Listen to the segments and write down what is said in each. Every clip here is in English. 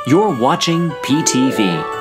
You're watching PTV.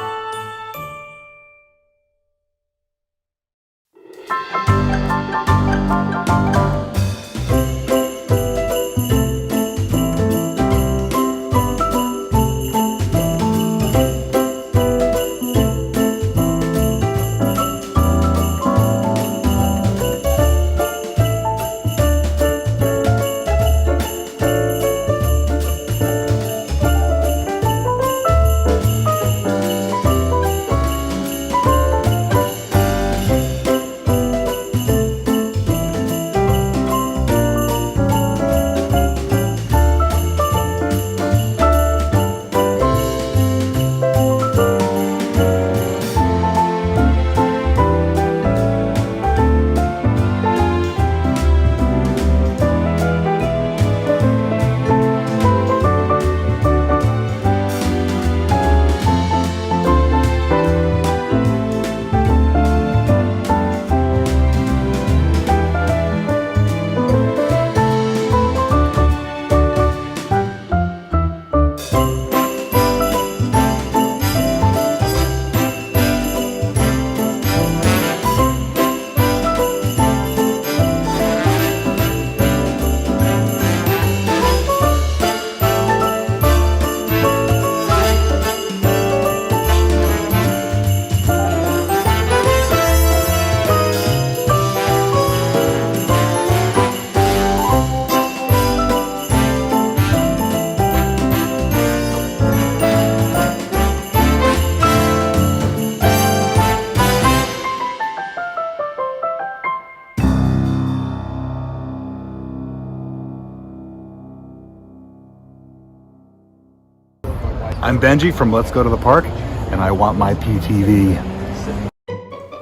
I'm Benji from Let's Go to the Park, and I want my PTV.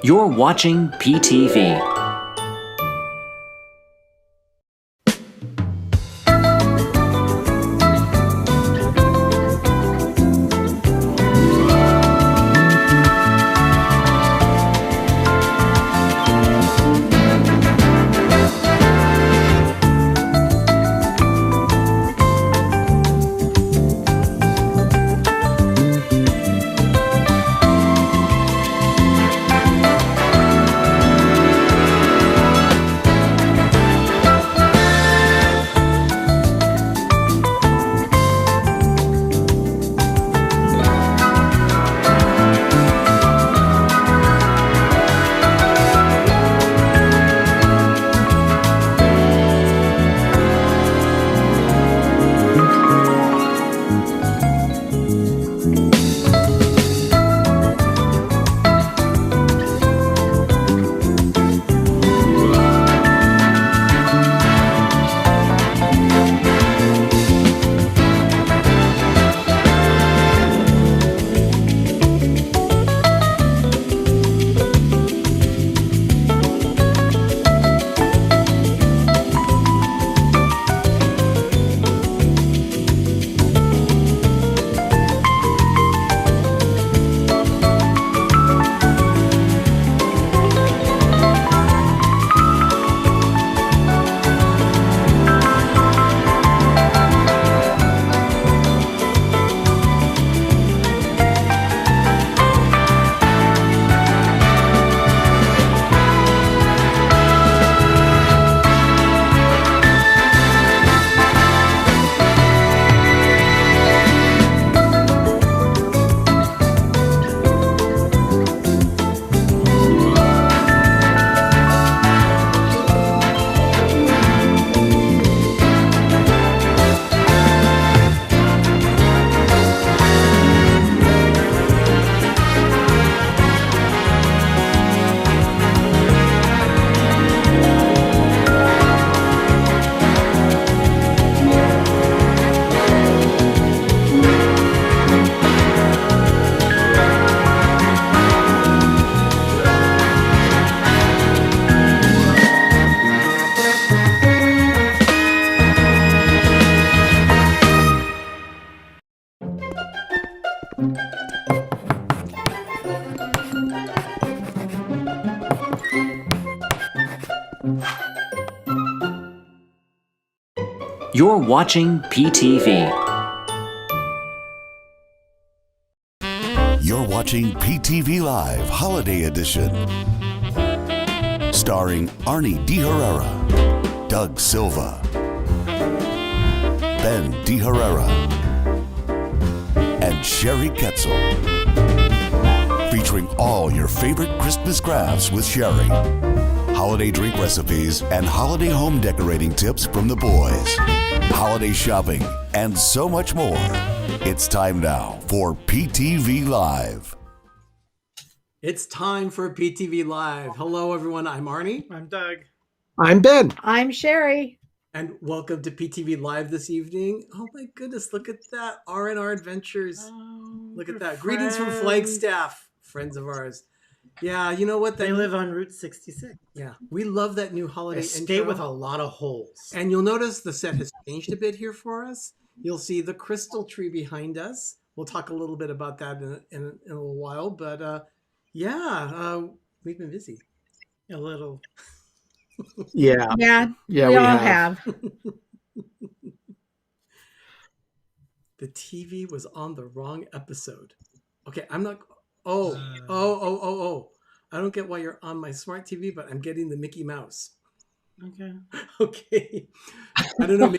You're watching PTV. You're watching PTV. You're watching PTV Live Holiday Edition. Starring Arnie De Herrera, Doug Silva, Ben De Herrera, and Sherry Ketzel. Featuring all your favorite Christmas crafts with Sherry, holiday drink recipes, and holiday home decorating tips from the boys, holiday shopping, and so much more. It's time now for PTV Live. It's time for PTV Live. Hello, everyone. I'm Arnie. I'm Doug. I'm Ben. I'm Sherry. And welcome to PTV Live this evening. Oh my goodness, look at that. R&R Adventures. Look at that. Greetings from Flagstaff, friends of ours. Yeah, you know what? They live on Route 66. Yeah, we love that new holiday Estate intro. with a lot of holes. And you'll notice the set has changed a bit here for us. You'll see the crystal tree behind us. We'll talk a little bit about that in a little while. But we've been busy. A little. Yeah. We all have. The TV was on the wrong episode. Okay, I'm not. I don't get why you're on my smart TV, but I'm getting the Mickey Mouse. Okay. Okay. I don't know.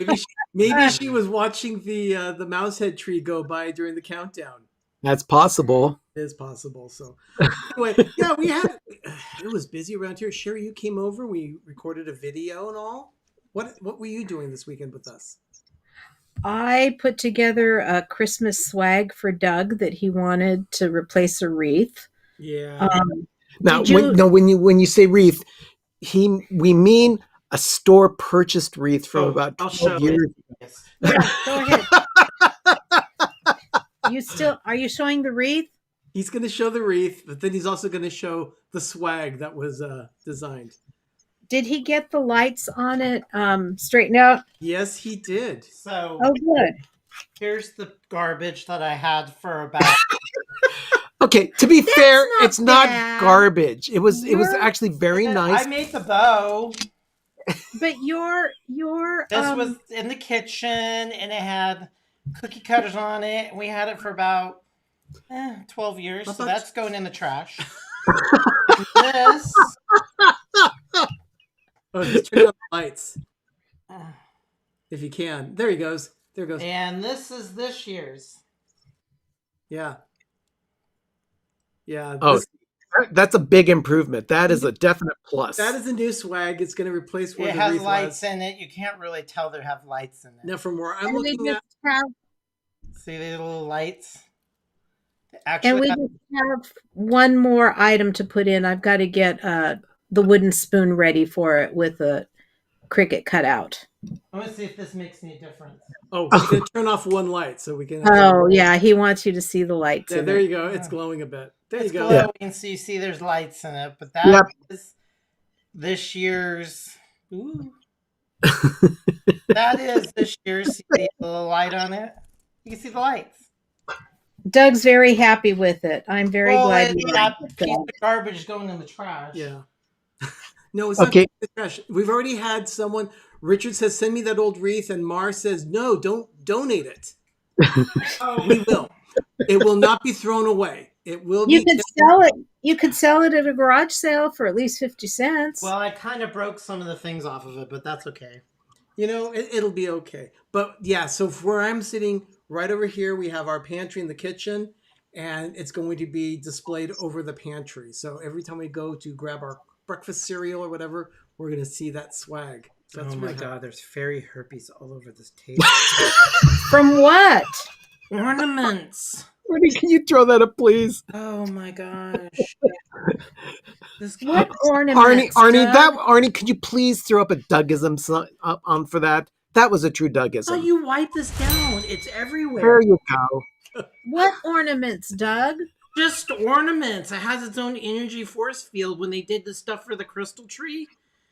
Maybe she was watching the mouse head tree go by during the countdown. That's possible. It is possible. So anyway, yeah, it was busy around here. Sherry, you came over. We recorded a video and all. What were you doing this weekend with us? I put together a Christmas swag for Doug that he wanted to replace a wreath. Yeah. Now, Did you- when you say wreath, we mean a store purchased wreath from about I'll 12 show years. Yes. Yeah, go ahead. Are you showing the wreath? He's going to show the wreath, but then he's also going to show the swag that was designed. Did he get the lights on it straightened out? Yes, he did. So Oh, good. here's the garbage that I had for about. Okay, to be fair, not it's not bad. garbage. It was You're- actually very nice. I made the bow. But your This was in the kitchen, and it had cookie cutters on it. And we had it for about 12 years, so that's going in the trash. This. Oh, just turn on the lights if you can. There he goes. There goes. And this is this year's. Yeah. Yeah. Oh, that's a big improvement. That is a definite plus. That is a new swag. It's going to replace what It the has wreath lights was. in it. You can't really tell they have lights in it. Now, from where I'm and we looking just at, have See the little lights? They and actually we have- just have one more item to put in. I've got to get the wooden spoon ready for it with a cricket cut out. I want to see if this makes any difference. we're going to turn off one light so we can. Oh yeah, he wants you to see the lights. Yeah, in there it. you go. It's glowing a bit. There It's you go. glowing, so you see there's lights in it. But that Yep. is this year's. Ooh. That is this year's. See the little light on it? You can see the lights. Doug's very happy with it. I'm very glad. It's you that liked piece it. of garbage going in the trash. Yeah. No, it's Okay. not the trash. We've already had someone. Richard says, "Send me that old wreath," and Mar says, "No, don't donate it. Oh, We will. It will not be thrown away. It will You be." could sell it. You could sell it at a garage sale for at least 50 cents. well, I kind of broke some of the things off of it, but that's okay. You know, it'll be okay. But yeah, so where I'm sitting right over here, we have our pantry in the kitchen, and it's going to be displayed over the pantry. So every time we go to grab our breakfast cereal or whatever, we're going to see that swag. So that's Oh my really god, there's fairy herpes all over this table. From what? Ornaments. Arnie, can you throw that up, please? Oh my gosh. This What ornaments? Doug? Arnie, could you please throw up a Dougism on for that? That was a true Oh, Dougism. you wipe this down. It's everywhere. There you go. What ornaments, Doug? Just ornaments. It has its own energy force field when they did the stuff for the crystal tree.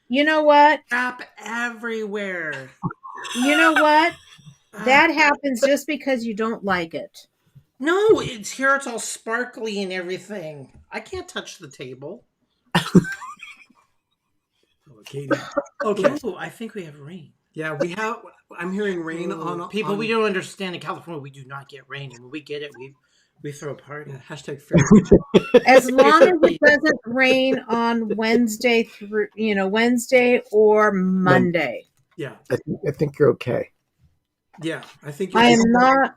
You know what? Crap everywhere. You know what? That happens just because you don't like it. No, it's here. It's all sparkly and everything. I can't touch the table. Oh, Katie. Okay. Oh, I think we have rain. Yeah, we have. I'm hearing rain on People. on- We don't understand. In California, we do not get rain, and when we get it, We throw a party. Yeah, hashtag fairy. As long as it doesn't rain on Wednesday through, Wednesday or Monday. Yeah, I think you're okay. yeah. I think I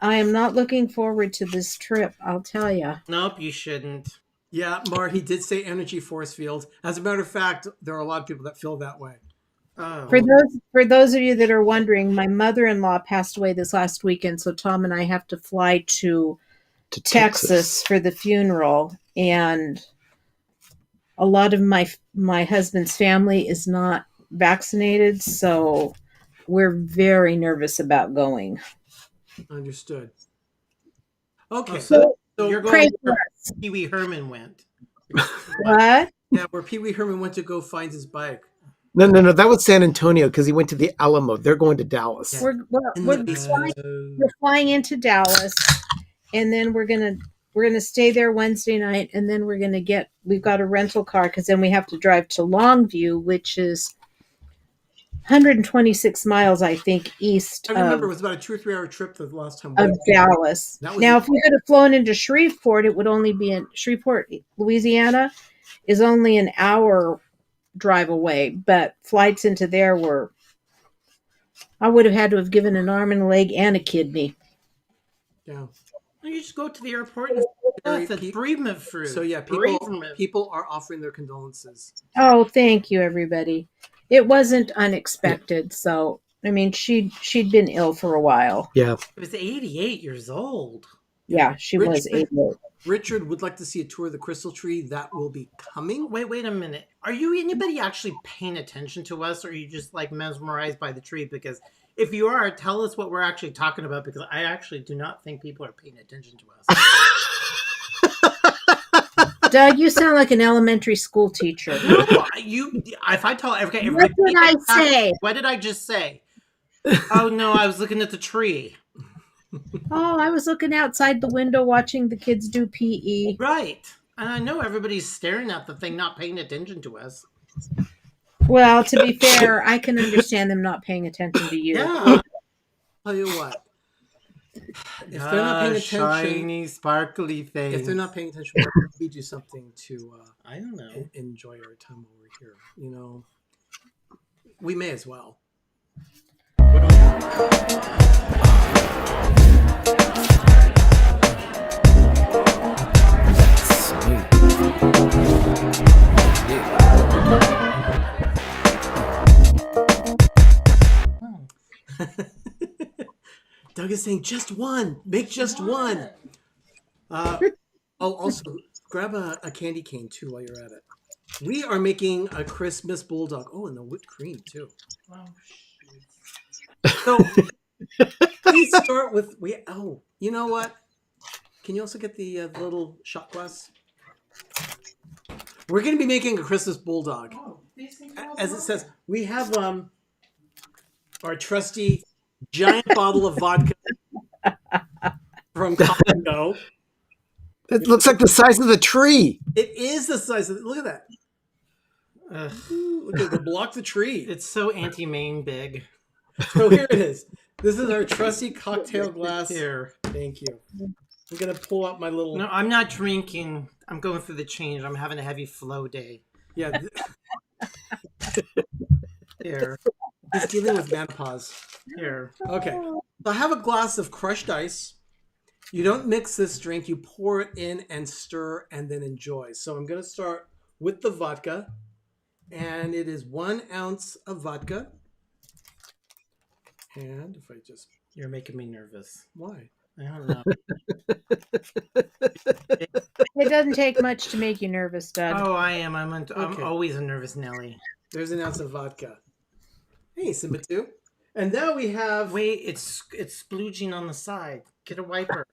am not looking forward to this trip, I'll tell you. Nope, you shouldn't. Yeah, Mar, he did say energy force field. As a matter of fact, there are a lot of people that feel that way. Oh. For those of you that are wondering, my mother-in-law passed away this last weekend, so Tom and I have to fly to Texas for the funeral, and a lot of my husband's family is not vaccinated, so we're very nervous about going. Understood. Okay, So so you're Pray going for where us. Pee Wee Herman went. What? yeah, where Pee Wee Herman went to go find his bike. No. That was San Antonio because he went to the Alamo. They're going to Dallas. Yeah. We're flying into Dallas, and then we're gonna stay there Wednesday night, and then we've got a rental car because then we have to drive to Longview, which is 126 miles, I think, east I remember it was about a 2 or 3 hour trip the last time. of Dallas. That was Now, if we could have flown into Shreveport, it would only be in Shreveport, Louisiana, is only an hour drive away, but flights into there I would have had to have given an arm and a leg and a kidney. Yeah. You just go to the airport and that's bereavement fruit. So yeah, people are offering their condolences. Oh, thank you, everybody. It wasn't unexpected. So, I mean, she'd been ill for a while. Yeah. It was 88 years old. Yeah, she was 88. Richard would like to see a tour of the crystal tree. That will be coming. Wait a minute. Are you anybody actually paying attention to us, or are you just like mesmerized by the tree? Because if you are, tell us what we're actually talking about, because I actually do not think people are paying attention to us. Doug, you sound like an elementary school teacher. No, if I tell everybody, What did I say? What did I just say? Oh no, I was looking at the tree. Oh, I was looking outside the window watching the kids do PE. Right. And I know everybody's staring at the thing, not paying attention to us. Well, to be fair, I can understand them not paying attention to you. Yeah. Tell you what. If they're not paying attention, shiny, sparkly things. if they're not paying attention, we do something to I don't know. enjoy our time over here. You know, we may as well. Doug is saying just one. Make just one. I'll also grab a candy cane too while you're at it. We are making a Christmas bulldog. Oh, and the whipped cream too. Oh, So please start with you know what? Can you also get the little shot glass? We're going to be making a Christmas bulldog. As it says, we have our trusty giant bottle of vodka from Congo. It looks like the size of the tree. It is the size of it. Look at that. Look at it. Block the tree. It's so anti-main big. So here it is. This is our trusty cocktail glass. Here. Thank you. I'm going to pull out my little... No, I'm not drinking. I'm going through the change. I'm having a heavy flow day. Yeah. Here. He's dealing with menopause. Here. Okay. So I have a glass of crushed ice. You don't mix this drink. You pour it in and stir and then enjoy. So I'm going to start with the vodka. And it is 1 ounce of vodka. And if I just... You're making me nervous. Why? I don't know. It doesn't take much to make you nervous, Doug. Oh, I am. I'm Okay. always a nervous Nelly. There's 1 ounce of vodka. Hey, Simba 2. And now we have... Wait, it's splooging on the side. Get a wiper.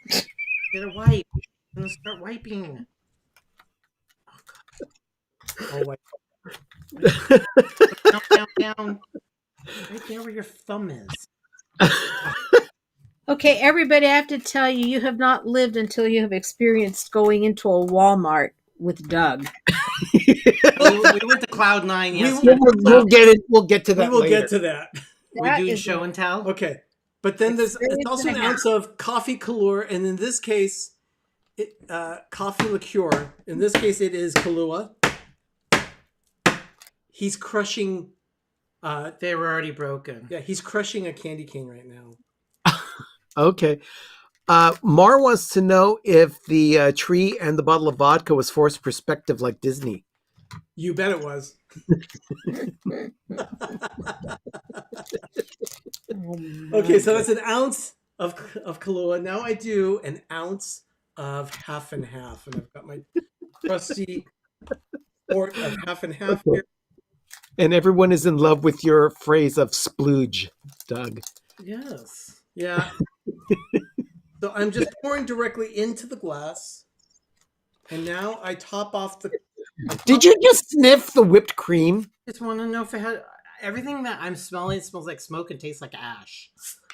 Get a wipe. I'm gonna start wiping. Oh, wait. Down. Right there where your thumb is. Okay, everybody, I have to tell you, you have not lived until you have experienced going into a Walmart with Doug. we went to Cloud 9 yesterday. We'll get it. We'll get to that. We will later. get to that. We're doing show and tell. Okay. But then it's Experience also and an a half. ounce of coffee Kahlua, and in this case, coffee liqueur. In this case, it is Kahlua. He's crushing. They were already broken. Yeah, he's crushing a candy cane right now. Okay. Mar wants to know if the tree and the bottle of vodka was forced perspective like Disney. You bet it was. Okay, so that's an ounce of Kahlua. Now I do an ounce of half and half, and I've got my trusty quart of half and half here. And everyone is in love with your phrase of splooge, Doug. Yes. Yeah. So I'm just pouring directly into the glass, and now I top off the. Did you just sniff the whipped cream? Just want to know if it had everything that I'm smelling smells like smoke and tastes like ash.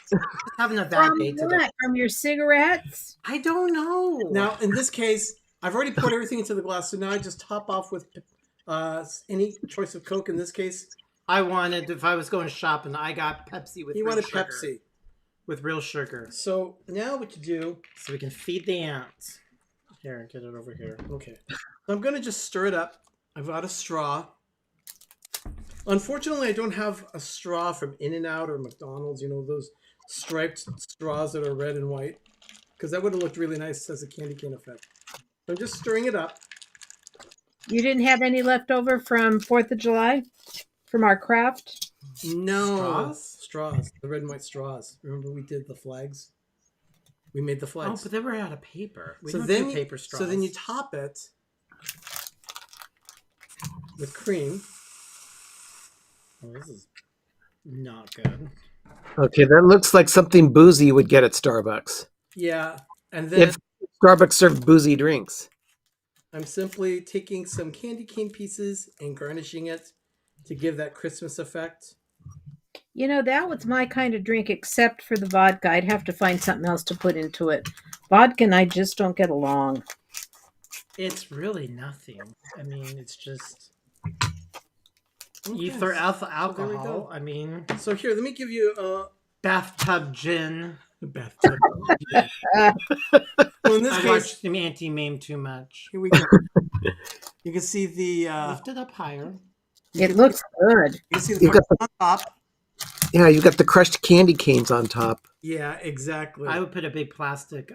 Just having a bad From day today. what? From your cigarettes? I don't know. Now, in this case, I've already poured everything into the glass, so now I just top off with any choice of Coke. In this case, I wanted, if I was going shopping, I got Pepsi with he real wanted sugar. Pepsi. With real sugar. So now what you do? So we can feed the ants. Here, get it over here. Okay. So I'm going to just stir it up. I've got a straw. Unfortunately, I don't have a straw from In-N-Out or McDonald's, you know, those striped straws that are red and white, because that would have looked really nice as a candy cane effect. So I'm just stirring it up. You didn't have any left over from 4th of July? From our craft? No. Straws. The red and white straws. Remember we did the flags? We made the Oh, flags. but they were out of paper. We So don't then, do paper straws. so then you top it with cream. Oh, this is not good. Okay, that looks like something boozy you would get at Starbucks. Yeah. And then If Starbucks served boozy drinks. I'm simply taking some candy cane pieces and garnishing it to give that Christmas effect. You know, that was my kind of drink, except for the vodka. I'd have to find something else to put into it. Vodka and I just don't get along. It's really nothing. I mean, it's just Okay. ether alpha there we go. alcohol. I mean, So here, let me give you a bathtub gin. bathtub. So in this I case, watched the anti-meme too much. here we go. You can see the Lift it up higher. It looks good. you can see the You got on top. Yeah, you got the crushed candy canes on top. Yeah, exactly. I would put a big plastic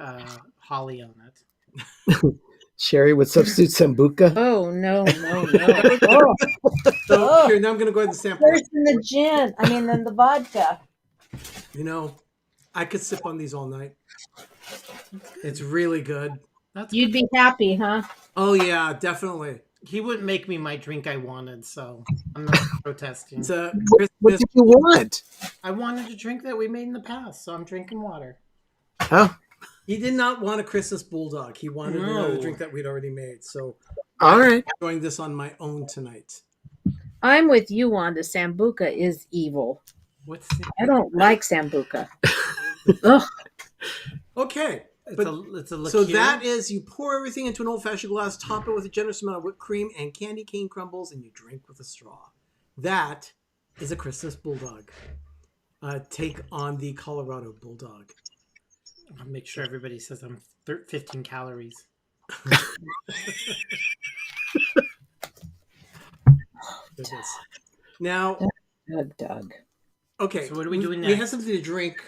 holly on it. Sherry would substitute sambuca. Oh, no. Oh, So here, now I'm going to go ahead and sample. first in the gin. I mean, then the vodka. You know, I could sip on these all night. It's really good. That's You'd be happy, huh? Oh yeah, definitely. He wouldn't make me my drink I wanted, so I'm not protesting. It's a What Christmas. did you want? I wanted a drink that we made in the past, so I'm drinking water. Oh, He did not want a Christmas bulldog. He wanted No. another drink that we'd already made. So all right. I'm enjoying this on my own tonight. I'm with you, Wanda. Sambuca is evil. What's the, I don't like Sambuca. Ugh. Okay. it's But- a liqueur. So that is, you pour everything into an old-fashioned glass, top it with a generous amount of whipped cream and candy cane crumbles, and you drink with a straw. That is a Christmas bulldog. Take on the Colorado bulldog. I'll make sure everybody says I'm 15 calories. Goodness. Now, Doug. okay. So what are we doing We have next? something to drink.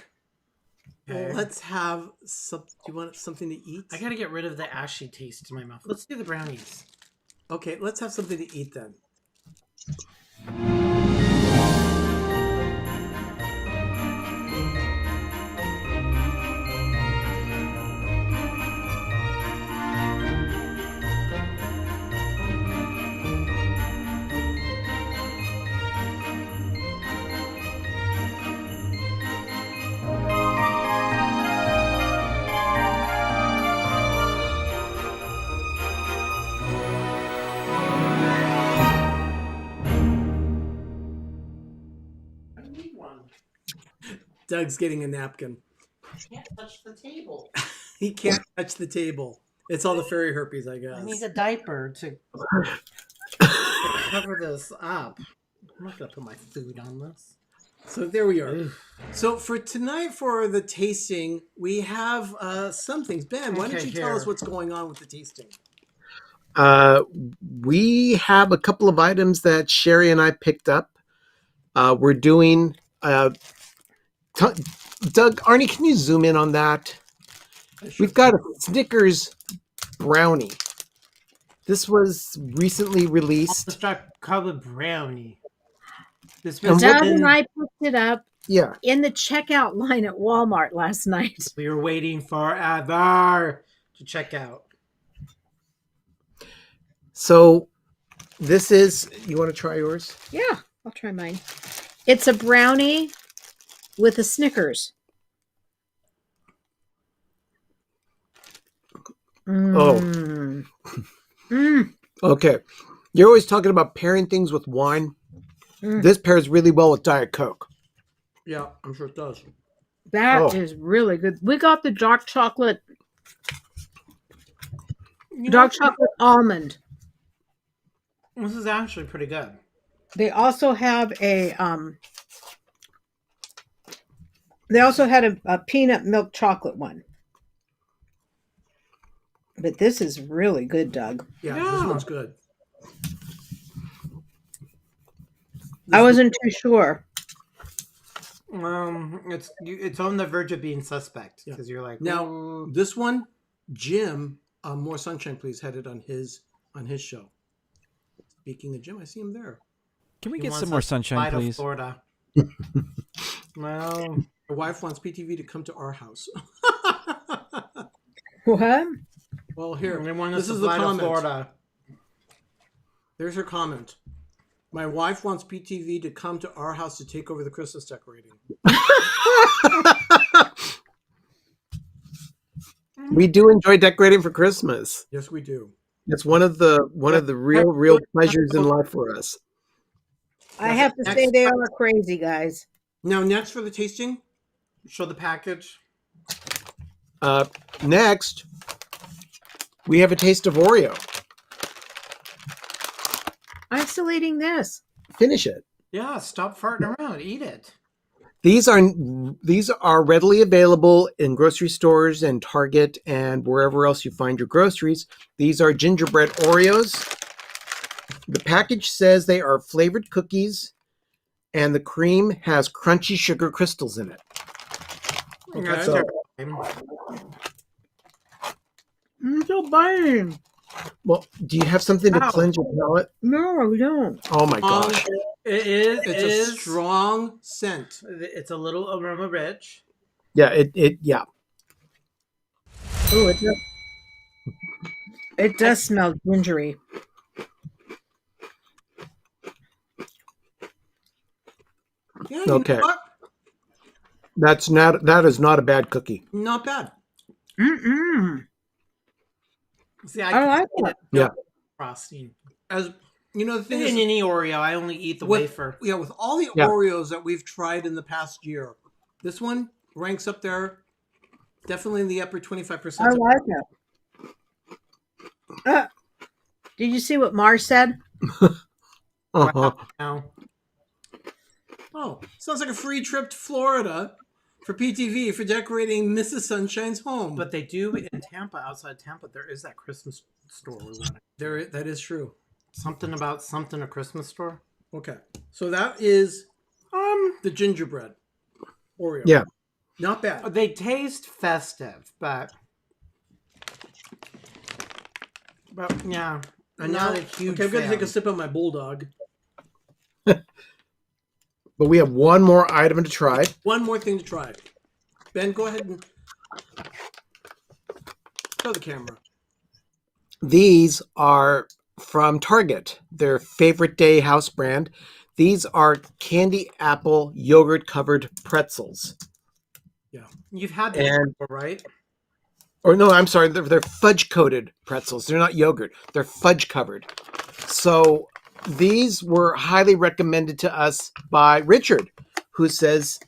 Okay. Let's have some. Do you want something to eat? I gotta get rid of the ashy taste in my mouth. Let's do the brownies. Okay, let's have something to eat then. I need one. Doug's getting a napkin. I can't touch the table. He can't touch the table. It's all the fairy herpes, I I guess. need a diaper to cover this up. I'm not gonna put my food on this. So there we are. So for tonight, for the tasting, we have some things. Ben, why don't Okay, you tell us here. what's going on with the tasting? We have a couple of items that Sherry and I picked up. We're doing. Doug, Arnie, can you zoom in on that? We've got a Snickers brownie. This was recently released. Let's try covered brownie. This And was Doug in- and I picked it up Yeah. in the checkout line at Walmart last night. we were waiting forever to check out. So this is. You want to try yours? Yeah, I'll try mine. It's a brownie with a Snickers. Mm. Okay. You're always talking about pairing things with wine. This pairs really well with Diet Coke. Yeah, I'm sure it does. That is really good. We got the dark chocolate almond. This is actually pretty good. They also have a they also had a peanut milk chocolate one. But this is really good, Doug. Yeah, this one's good. I wasn't too sure. It's on the verge of being suspect because you're like, Now, "Ooh." this one, Jim, more sunshine, please, had it on his show. Speaking of Jim, I see him there. Can we He get wants some more us to sunshine, fly to please? Florida. Well, My wife wants PTV to come to our house. What? Well, here, they want us this to is the fly to comment. Florida. There's her comment. My wife wants PTV to come to our house to take over the Christmas decorating. We do enjoy decorating for Christmas. Yes, we do. It's one of the real pleasures in life for us. I have to say they are crazy, guys. Now, next for the tasting, Show the package. Next, we have a taste of Oreo. Isolating this. Finish it. Yeah, stop farting around. Eat it. These are readily available in grocery stores and Target and wherever else you find your groceries. These are gingerbread Oreos. The package says they are flavored cookies, and the cream has crunchy sugar crystals in it. Okay. So- I'm still biting. Well, do you have something to Ow. cleanse your palate? No, we don't. Oh my gosh! It is. it's a strong scent. It's a little aroma rich. Yeah, yeah. Oh, it does smell gingery. Yeah, you know Okay. what? That is not a bad cookie. Not bad. Mm-mm. See, I like it. Yeah. Frosting. As you know, the thing In is, any Oreo, I only eat the with, wafer. yeah, with all the Yeah. Oreos that we've tried in the past year, this one ranks up there, definitely in the upper 25%. I like it. Did you see what Mars said? Uh-huh. Now, Oh, sounds like a free trip to Florida for PTV for decorating Mrs. Sunshine's home. but they do in Tampa, outside Tampa, there is that Christmas store we wanted. there, that is true. Something about something a Christmas store. Okay, so that is the gingerbread Oreo. Yeah. Not bad. They taste festive, but yeah, I'm not a huge okay, I'm gonna fan. take a sip of my bulldog. But we have one more item to try. One more thing to try. Ben, go ahead and show the camera. These are from Target, their favorite day house brand. These are candy apple yogurt covered pretzels. You've had these And- before, right? Or no, I'm sorry, they're fudge coated pretzels. They're not yogurt. They're fudge covered. So these were highly recommended to us by Richard, who says,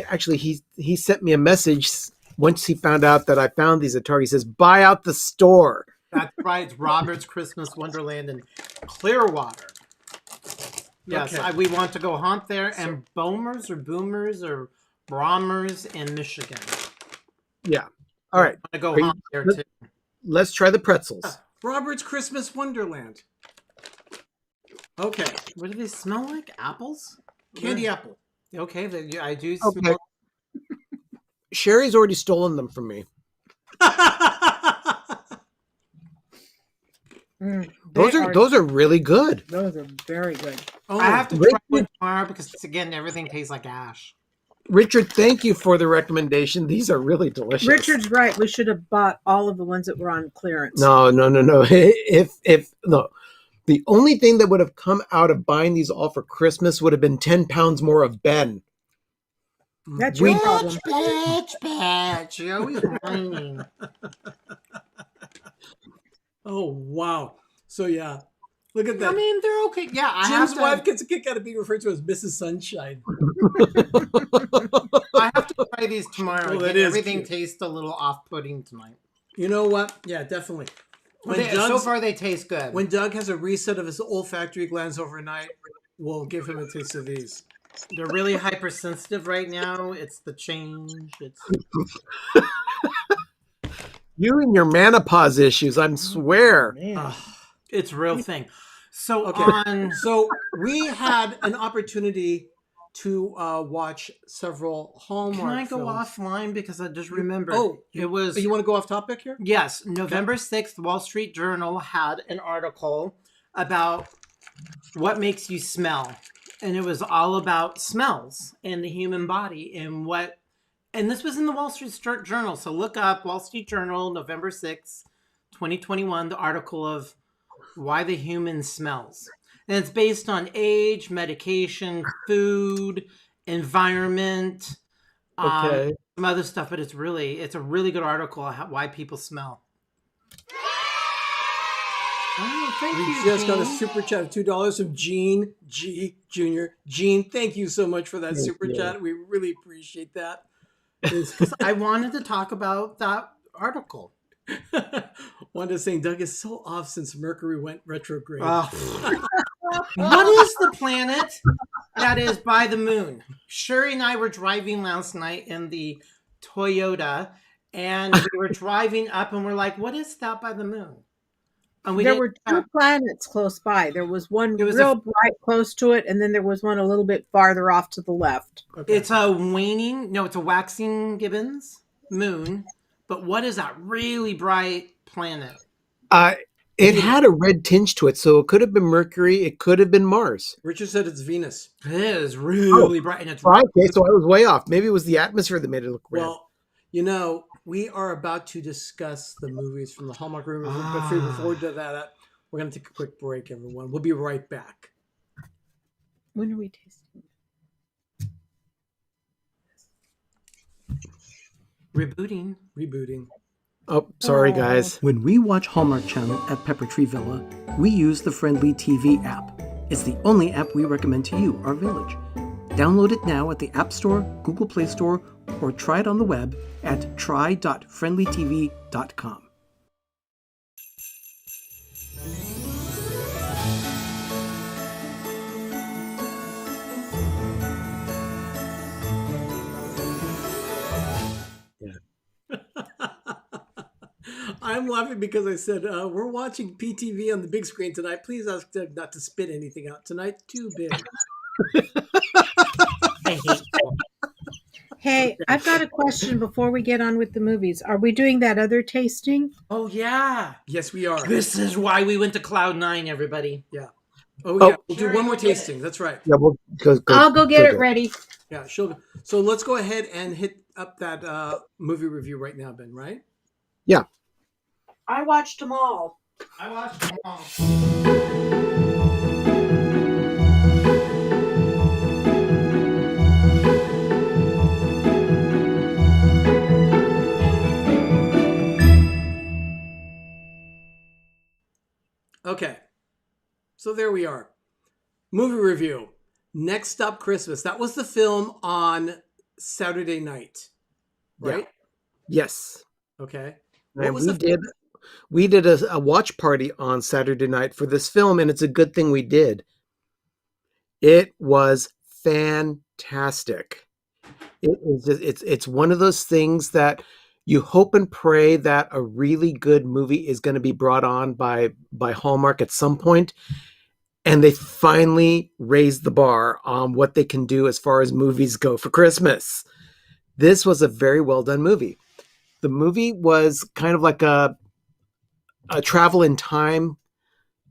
actually, he sent me a message once he found out that I found these at Target. He says, buy out the store. That's right. It's Robert's Christmas Wonderland in Clearwater. Yes, Okay. we want to go haunt there, and Boomers or Brahmers in Michigan. Yeah. All right. I go Are you- haunt there too. Let's try the pretzels. Robert's Christmas Wonderland. Okay. What do they smell like? Apples? Candy apple. Okay, I do Okay. smell. Sherry's already stolen them from me. Those are really good. Those are very good. Oh, I have to try one tomorrow because again, everything tastes like ash. Richard, thank you for the recommendation. These are really delicious. Richard's right. We should have bought all of the ones that were on clearance. No. If no, the only thing that would have come out of buying these all for Christmas would have been 10 pounds more of Ben. That's your problem. Bitch. You're always whining. oh wow. So yeah. Look at that. I mean, they're okay. Yeah, I Jim's have to. wife gets a kick out of being referred to as Mrs. Sunshine. I have to try these tomorrow. Well, that Again, is everything cute. tastes a little off-putting tonight. You know what? Yeah, definitely. When So Doug's- far, they taste good. When Doug has a reset of his olfactory glands overnight, we'll give him a taste of these. They're really hypersensitive right now. It's the change. It's You and your menopause issues, I swear. Man. it's a real thing. So Okay. So we had an opportunity to watch several Hallmark can I go films. offline because I just remembered? Oh, it was. You want to go off topic here? Yes, November 6th, Wall Street Journal had an article about what makes you smell. And it was all about smells in the human body and this was in the Wall Street Journal. So look up Wall Street Journal, November 6th, 2021, the article of why the human smells. And it's based on age, medication, food, environment, Okay. some other stuff, but it's a really good article on why people smell. Oh, thank We you, just got a Gene. super chat of $2 from Gene G Jr. Gene, thank you so much for that super you. chat. We really appreciate that. Because I wanted to talk about that article. Wanda saying Doug is so off since Mercury went retrograde. What is the planet that is by the moon? Sherry and I were driving last night in the Toyota, and we were driving up, and we're like, "What is that by the moon?" And There were two planets close by. There was one real bright close to it, and then there was one a little bit farther off to the left. Okay. It's a waxing Gibbons moon. But what is that really bright planet? It had a red tinge to it, so it could have been Mercury. It could have been Mars. Richard said it's Venus. It is really bright, and it's Okay, so I was way off. Maybe it was the atmosphere that made it look red. Well, we are about to discuss the movies from the Hallmark Movie Review, but before we do that, we're going to take a quick break, everyone. We'll be right back. When are we tasting? rebooting. Oh, sorry, guys. When we watch Hallmark Channel at Pepper Tree Villa, we use the Friendly TV app. It's the only app we recommend to you, our village. Download it now at the App Store, Google Play Store, or try it on the web at try.friendlytv.com. I'm laughing because I said, we're watching PTV on the big screen tonight. Please ask Doug not to spit anything out tonight. Too big. I hate you. Hey, I've got a question before we get on with the movies. Are we doing that other tasting? Oh, yeah. Yes, we are. This is why we went to Cloud 9, everybody. Yeah. Oh, yeah. We'll do one more tasting. That's right. Yeah, we'll I'll go get it ready. Yeah, so let's go ahead and hit up that movie review right now, Ben, right? Yeah. I watched them all. I watched them all. Okay. So there we are. Movie review. Next Stop Christmas. That was the film on Saturday night, right? Yes. Okay. And we did a watch party on Saturday night for this film, and it's a good thing we did. It was fantastic. It's one of those things that you hope and pray that a really good movie is going to be brought on by Hallmark at some point, and they finally raised the bar on what they can do as far as movies go for Christmas. This was a very well done movie. The movie was kind of like a travel in time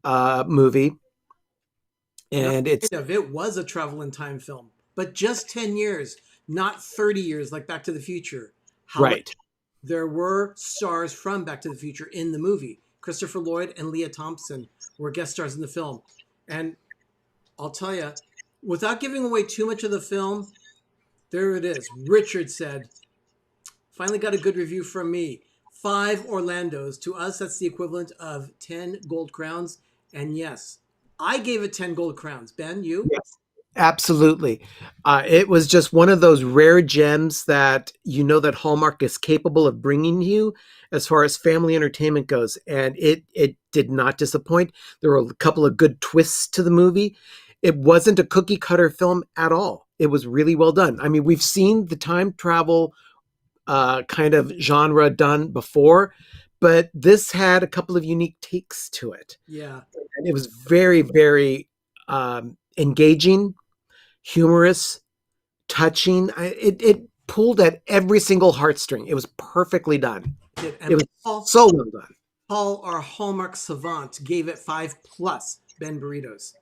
movie, and it was a travel in time film, but just 10 years, not 30 years like Back to the Future. However, right. there were stars from Back to the Future in the movie. Christopher Lloyd and Leah Thompson were guest stars in the film. And I'll tell you, without giving away too much of the film, there it is. Richard said, finally got a good review from me. 5 Orlandos. To us, that's the equivalent of 10 gold crowns. And yes, I gave it 10 gold crowns. Ben, you? Yes, absolutely. It was just one of those rare gems that you know that Hallmark is capable of bringing you as far as family entertainment goes. And it did not disappoint. There were a couple of good twists to the movie. It wasn't a cookie cutter film at all. It was really well done. I mean, we've seen the time travel kind of genre done before, but this had a couple of unique takes to it. Yeah. And it was very, very engaging, humorous, touching. It pulled at every single heartstring. It was perfectly done. And it was so well done. Paul, our Hallmark savant, gave it 5+ Ben Burritos.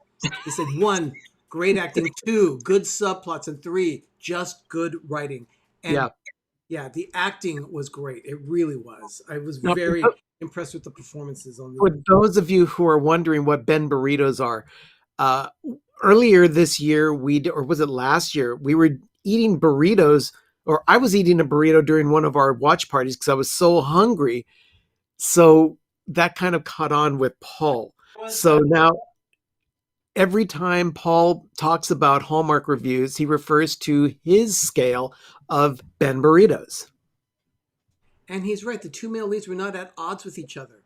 He said 1, great acting, 2, good subplots, and 3, just good writing. And yeah, the acting was great. It really was. I was very impressed with the performances on the. For those of you who are wondering what Ben Burritos are, earlier this year or was it last year, we were eating burritos, or I was eating a burrito during one of our watch parties because I was so hungry. So that kind of caught on with Paul. So now every time Paul talks about Hallmark reviews, he refers to his scale of Ben Burritos. And he's right. The 2 male leads were not at odds with each other.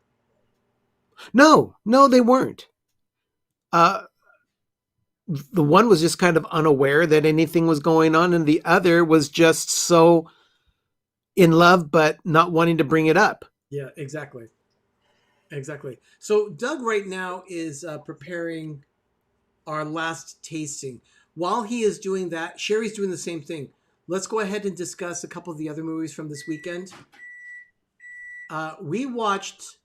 No, they weren't. The one was just kind of unaware that anything was going on, and the other was just so in love, but not wanting to bring it up. Yeah, exactly. So Doug right now is preparing our last tasting. While he is doing that, Sherry's doing the same thing. Let's go ahead and discuss a couple of the other movies from this weekend. We watched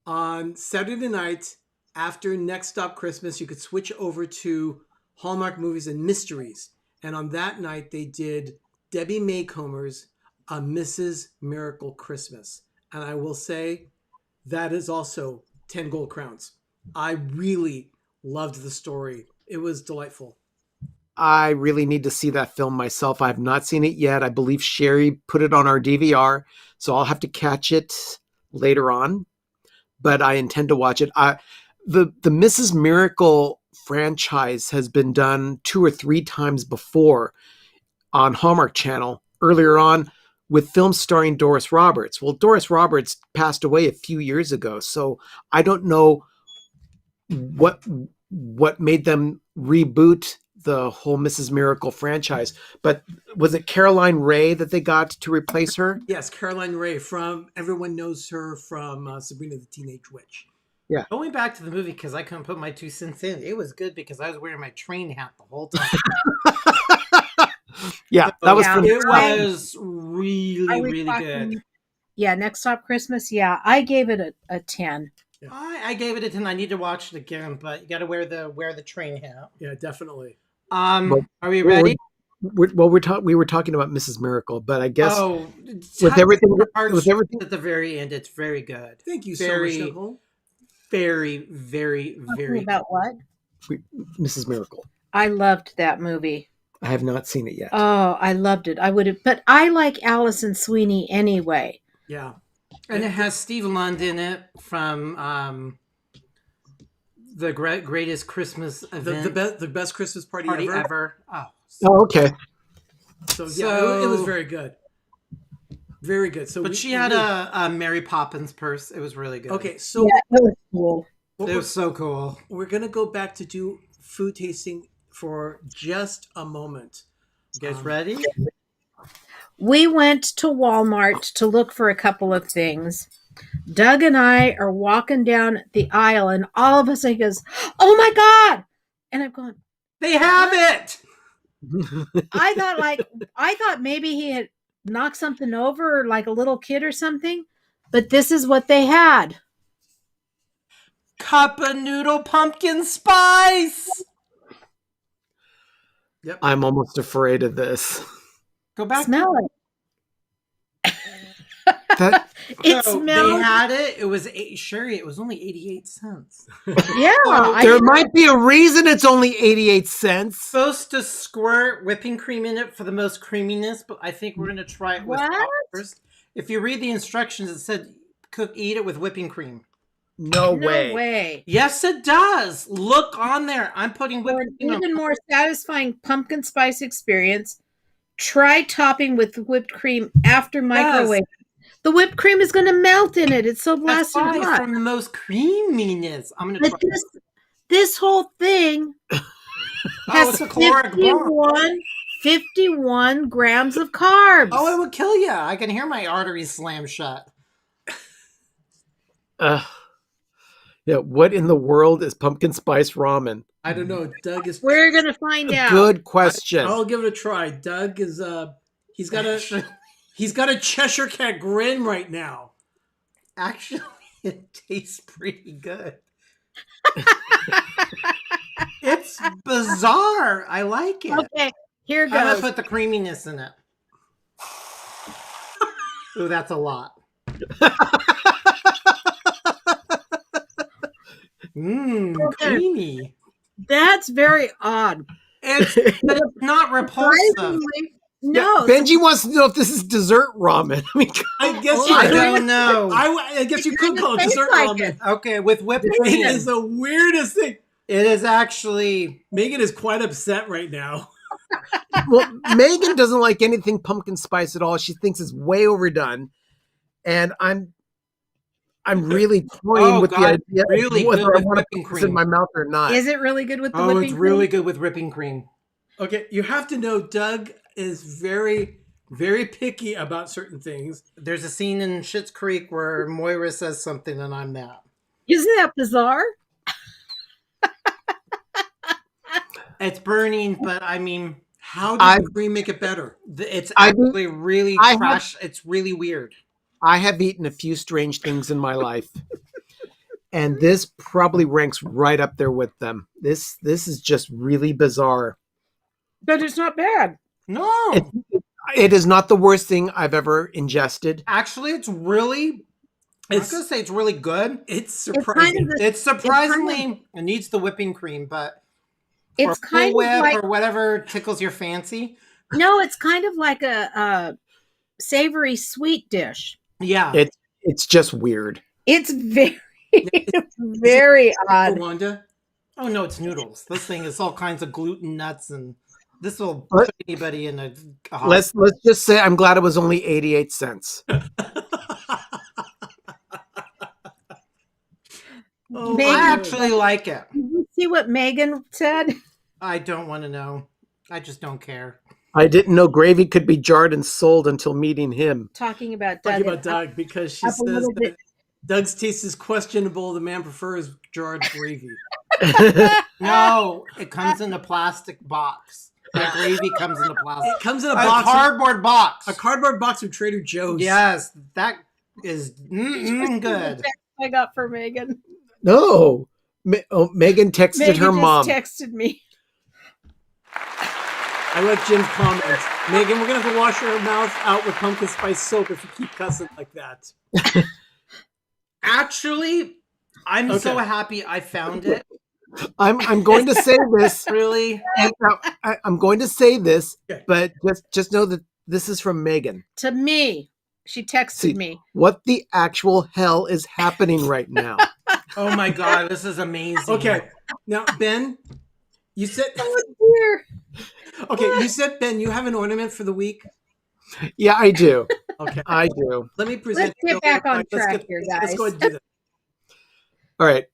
on Saturday night after Next Stop Christmas. You could switch over to Hallmark Movies and Mysteries. And on that night, they did Debbie Maycomer's A Mrs. Miracle Christmas. And I will say that is also 10 gold crowns. I really loved the story. It was delightful. I really need to see that film myself. I have not seen it yet. I believe Sherry put it on our DVR, so I'll have to catch it later on. But I intend to watch it. The Mrs. Miracle franchise has been done 2 or 3 times before on Hallmark Channel earlier on with films starring Doris Roberts. Well, Doris Roberts passed away a few years ago, so I don't know what made them reboot the whole Mrs. Miracle franchise. But was it Caroline Rhea that they got to replace her? Yes, Caroline Rhea everyone knows her from Sabrina the Teenage Witch. Yeah. Going back to the movie, because I couldn't put my 2 cents in, it was good because I was wearing my train hat the whole time. Yeah, that was it was really, really good. Yeah, Next Stop Christmas. Yeah, I gave it a 10. Yeah. I gave it a 10. I need to watch it again, but you got to wear the train hat. Yeah, definitely. Are we ready? We were talking about Mrs. Miracle, but I guess with everything at the very end, it's very good. Thank you so much, Nicole. Very, very, very. About what? Mrs. Miracle. I loved that movie. I have not seen it yet. Oh, I loved it. I would have, but I like Allison Sweeney anyway. Yeah. And it has Steve Lund in it from the greatest Christmas event. The best Christmas party ever. Oh, okay. So yeah, it was very good. Very good. So, but she had a Mary Poppins purse. It was really good. Okay, so yeah, it was cool. It was so cool. We're gonna go back to do food tasting for just a moment. You guys ready? We went to Walmart to look for a couple of things. Doug and I are walking down the aisle, and all of a sudden he goes, "Oh my God!" And I'm going, They have it. I thought maybe he had knocked something over, like a little kid or something. But this is what they had. Cup of noodle pumpkin spice. Yep. I'm almost afraid of this. Go back. Smell it. That, It So smells. they had it. It was Sherry. It was only 88 cents. Yeah. there might be a reason it's only 88 cents. Supposed to squirt whipping cream in it for the most creaminess, but I think we're gonna try it with What? first. If you read the instructions, it said eat it with whipping cream. No No way. Yes, it does. Look on there. I'm putting For whipping an cream on. even more satisfying pumpkin spice experience, try topping with whipped cream after microwave. The whipped cream is going to melt in it. It's so That's blasted why hot. from the most creaminess. I'm gonna But try. this whole thing Oh, has it's a caloric bomb. 51 grams of carbs. Oh, it would kill you. I can hear my arteries slam shut. Yeah, what in the world is pumpkin spice ramen? I don't know. Doug is. We're going to find out. Good question. I'll give it a try. Doug is. He's got a Cheshire Cat grin right now. Actually, it tastes pretty good. It's bizarre. I like it. Okay, here I'm gonna goes. put the creaminess in it. Ooh, that's a lot. Creamy. That's very odd. But it's not repulsive. Surprisingly, no. Benji wants to know if this is dessert ramen. I mean, I guess I you don't know. I guess you could call it tastes dessert like ramen. it. Okay, with whipped It cream. is the weirdest thing. It is actually. Megan is quite upset right now. well, Megan doesn't like anything pumpkin spice at all. She thinks it's way overdone, and I'm really toying Oh, with God, the idea really of whether good I with want to whipping put this in cream. my mouth or not. Is it really good with the Oh, whipping it's really cream? good with whipping cream. Okay, you have to know Doug is very, very picky about certain things. There's a scene in Schitt's Creek where Moira says something and I'm that. Isn't that bizarre? It's burning, but I mean, How does the cream make it better? it's I- actually really I have- trash. It's really weird. I have eaten a few strange things in my life, and this probably ranks right up there with them. This is just really bizarre. But it's not bad. No, It is not the worst thing I've ever ingested. actually, it's really. I'm not It's- gonna say it's really good. It's It's kind surprising. of It's surprisingly it needs the whipping cream, but it's for kind Cool of Whip like or whatever tickles your fancy. no, it's kind of like a savory sweet dish. Yeah, It's just weird. It's very very odd. Wanda. Oh no, it's noodles. This thing is all kinds of gluten nuts, and this will What? put anybody in a. Let's just say I'm glad it was only 88 cents. Oh, Megan- I actually like it. Did you see what Megan said? I don't want to know. I just don't care. I didn't know gravy could be jarred and sold until meeting him. Talking about Doug. talking about Doug because she up a says little that bit. Doug's taste is questionable. The man prefers jarred gravy. No, it comes in a plastic box. The gravy comes in a plastic. It comes in a A box. cardboard box. A cardboard box from Trader Joe's. Yes, that is good. I got for Megan. No. Megan texted Megan her just mom. texted me. I like Jim's comment. Megan, we're gonna have to wash our mouth out with pumpkin spice soap if you keep cussing like that. Actually, I'm so Okay. happy I found it. I'm going to say this. Really? And now, I'm going to say this, Okay. but just know that this is from Megan. To me. She texted See, me. What the actual hell is happening right now? Oh my god, this is amazing. Okay, now Ben, you said Here. okay. You said Ben, you have an ornament for the week. Yeah, I do. Okay, I do. let me present. Let's get back on Let's track get- here, Let's guys. go ahead and do this. All right.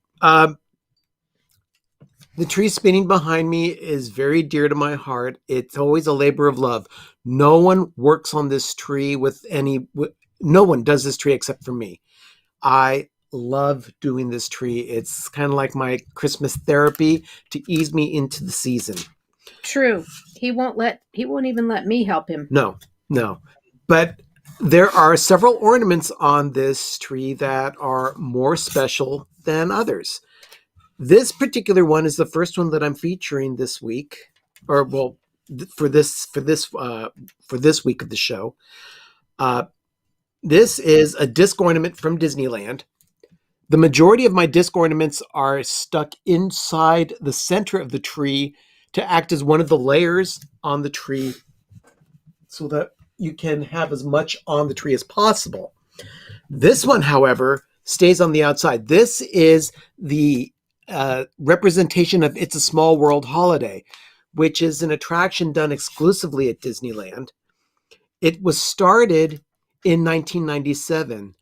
The tree spinning behind me is very dear to my heart. It's always a labor of love. No one works on this tree no one does this tree except for me. I love doing this tree. It's kind of like my Christmas therapy to ease me into the season. True. He won't even let me help him. No. But there are several ornaments on this tree that are more special than others. This particular one is the first one that I'm featuring this week, or well, for this week of the show. This is a disc ornament from Disneyland. The majority of my disc ornaments are stuck inside the center of the tree to act as one of the layers on the tree so that you can have as much on the tree as possible. This one, however, stays on the outside. This is the representation of It's a Small World holiday, which is an attraction done exclusively at Disneyland. It was started in 1997.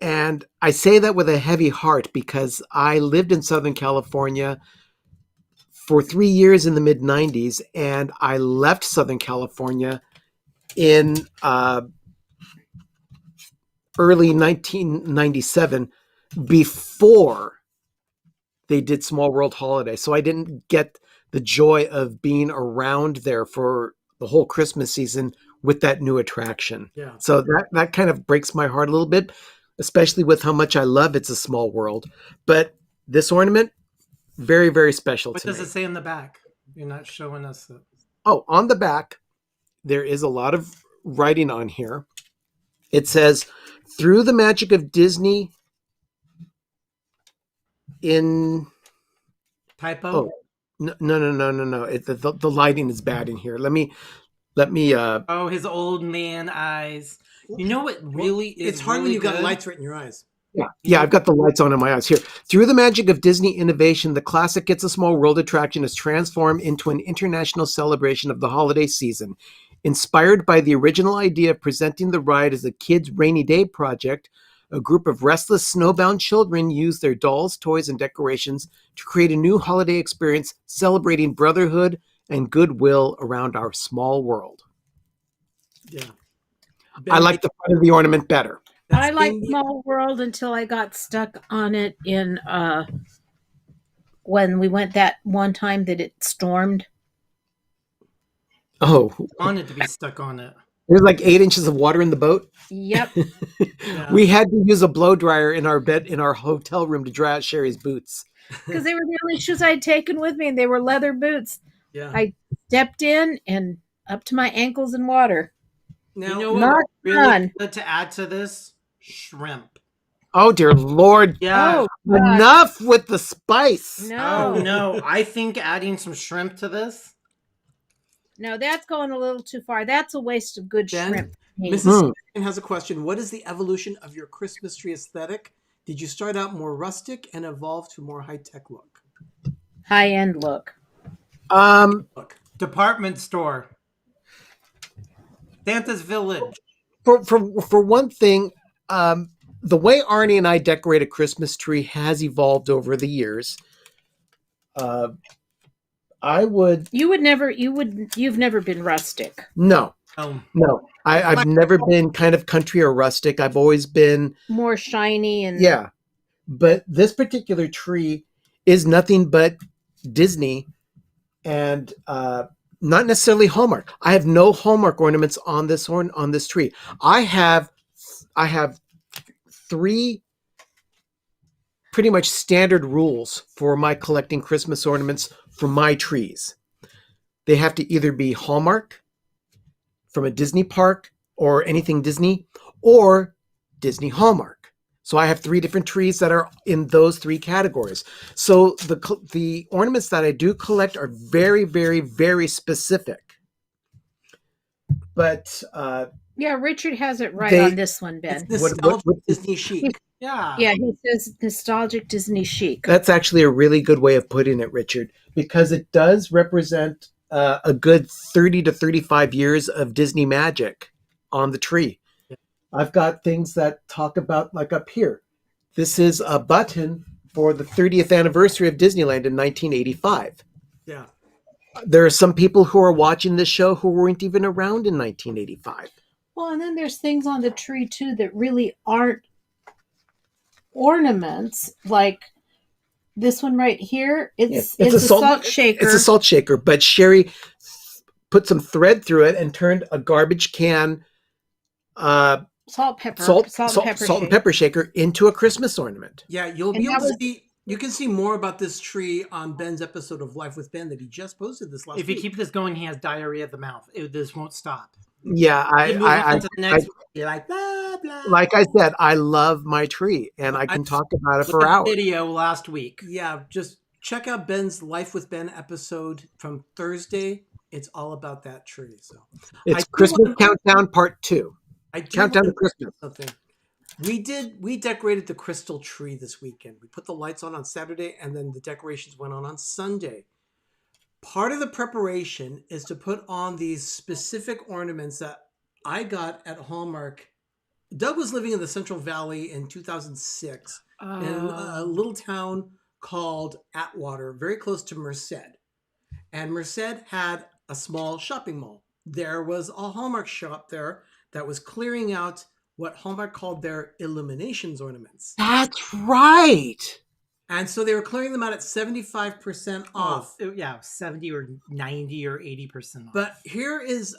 And I say that with a heavy heart because I lived in Southern California for 3 years in the mid-90s, and I left Southern California in early 1997 before they did Small World Holiday. So I didn't get the joy of being around there for the whole Christmas season with that new attraction. Yeah. So that kind of breaks my heart a little bit, especially with how much I love It's a Small World. But this ornament, very, very special What to me. does it say in the back? You're not showing us it. Oh, on the back, there is a lot of writing on here. It says, through the magic of Disney in... Typo? Oh, no. The lighting is bad in here. Let me. Oh, his old man eyes. You know what really is It's hard really when you've got good? lights right in your eyes. Yeah, I've got the lights on in my eyes here. Through the magic of Disney innovation, the classic It's a Small World attraction is transformed into an international celebration of the holiday season. Inspired by the original idea of presenting the ride as a kids' rainy day project, a group of restless snowbound children used their dolls, toys, and decorations to create a new holiday experience celebrating brotherhood and goodwill around our small world. Yeah. I like the front of the ornament better. I liked Small World until I got stuck on it in when we went that one time that it stormed. Oh, wanted to be stuck on it. There's like 8 inches of water in the boat. Yep. Yeah. We had to use a blow dryer in our hotel room to dry out Sherry's boots. Because they were the only shoes I had taken with me, and they were leather boots. Yeah. I stepped in and up to my ankles in water. Now, You know what? Not Really fun. good to add to this? Shrimp. Oh dear Lord! Yeah. Oh, God. Enough with the spice. No. Oh no! I think adding some shrimp to this. No, that's going a little too far. That's a waste of good Ben, shrimp. Mrs. has a question. What is the evolution of your Christmas tree aesthetic? Did you start out more rustic and evolve to more high-tech look? High-end look. Look. Department store. Santa's Village. For one thing, the way Arnie and I decorate a Christmas tree has evolved over the years. You've never been rustic. No. Oh, No, I've never been kind of country or rustic. I've always been More shiny and yeah. But this particular tree is nothing but Disney and not necessarily Hallmark. I have no Hallmark ornaments on this tree. I have 3 pretty much standard rules for my collecting Christmas ornaments for my trees. They have to either be Hallmark, from a Disney park or anything Disney, or Disney Hallmark. So I have 3 different trees that are in those 3 categories. So the ornaments that I do collect are very, very, very specific. But yeah, Richard has it right They- on this one, Ben. It's What- nostalgic Disney chic. yeah. Yeah, he says nostalgic Disney chic. that's actually a really good way of putting it, Richard, because it does represent a good 30 to 35 years of Disney magic on the tree. I've got things that talk about, like up here. This is a button for the 30th anniversary of Disneyland in 1985. Yeah. There are some people who are watching this show who weren't even around in 1985. Well, and then there's things on the tree too that really aren't ornaments, like this one right here. It's a salt shaker. It's a salt shaker, but Sherry put some thread through it and turned a garbage can salt and pepper shaker into a Christmas ornament. Yeah, you'll be able to see. You can see more about this tree on Ben's episode of Life with Ben that he just posted this last week. If you keep this going, he has diarrhea of the mouth. This won't stop. Yeah, You're like, blah, blah. like I said, I love my tree, and I can talk about it for hours. Video last week. Yeah, just check out Ben's Life with Ben episode from Thursday. It's all about that tree. So it's Christmas Countdown Part 2. Countdown to Christmas. Something. We decorated the crystal tree this weekend. We put the lights on Saturday, and then the decorations went on Sunday. Part of the preparation is to put on these specific ornaments that I got at Hallmark. Doug was living in the Central Valley in 2006 in a little town called Atwater, very close to Merced. And Merced had a small shopping mall. There was a Hallmark shop there that was clearing out what Hallmark called their illuminations ornaments. That's right. And so they were clearing them out at 75% off. Yeah, 70 or 90 or 80% off. But here is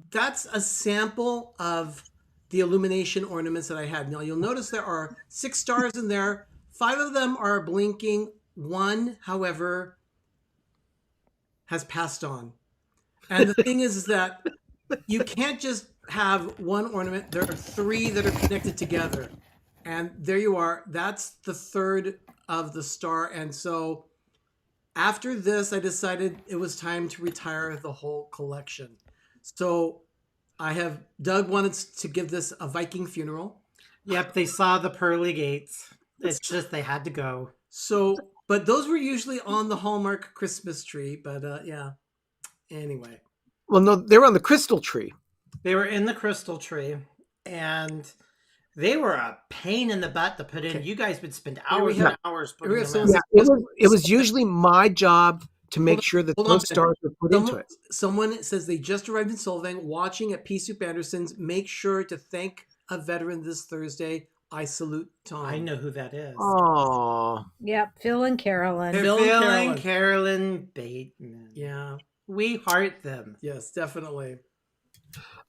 that's a sample of the illumination ornaments that I had. Now you'll notice there are 6 stars in there. 5 of them are blinking. 1, however, has passed on. And the thing is that you can't just have one ornament. There are 3 that are connected together. And there you are. That's the 3rd of the star. And so after this, I decided it was time to retire the whole collection. So Doug wanted to give this a Viking funeral. Yep, they saw the pearly gates. It's just they had to go. So, but those were usually on the Hallmark Christmas tree. But yeah, anyway. Well, no, they were on the crystal tree. They were in the crystal tree, and they were a pain in the butt to put in. Okay. You guys would spend hours and hours putting them in. Yeah, it was usually my job to make sure that those stars were put into it. Someone says they just arrived in Solvang, watching at Pea Soup Anderson's. Make sure to thank a veteran this Thursday. I salute Tom. I know who that is. Oh, yep, Phil and Carolyn. Phil and Carolyn Bateman. Yeah, we heart them. Yes, definitely.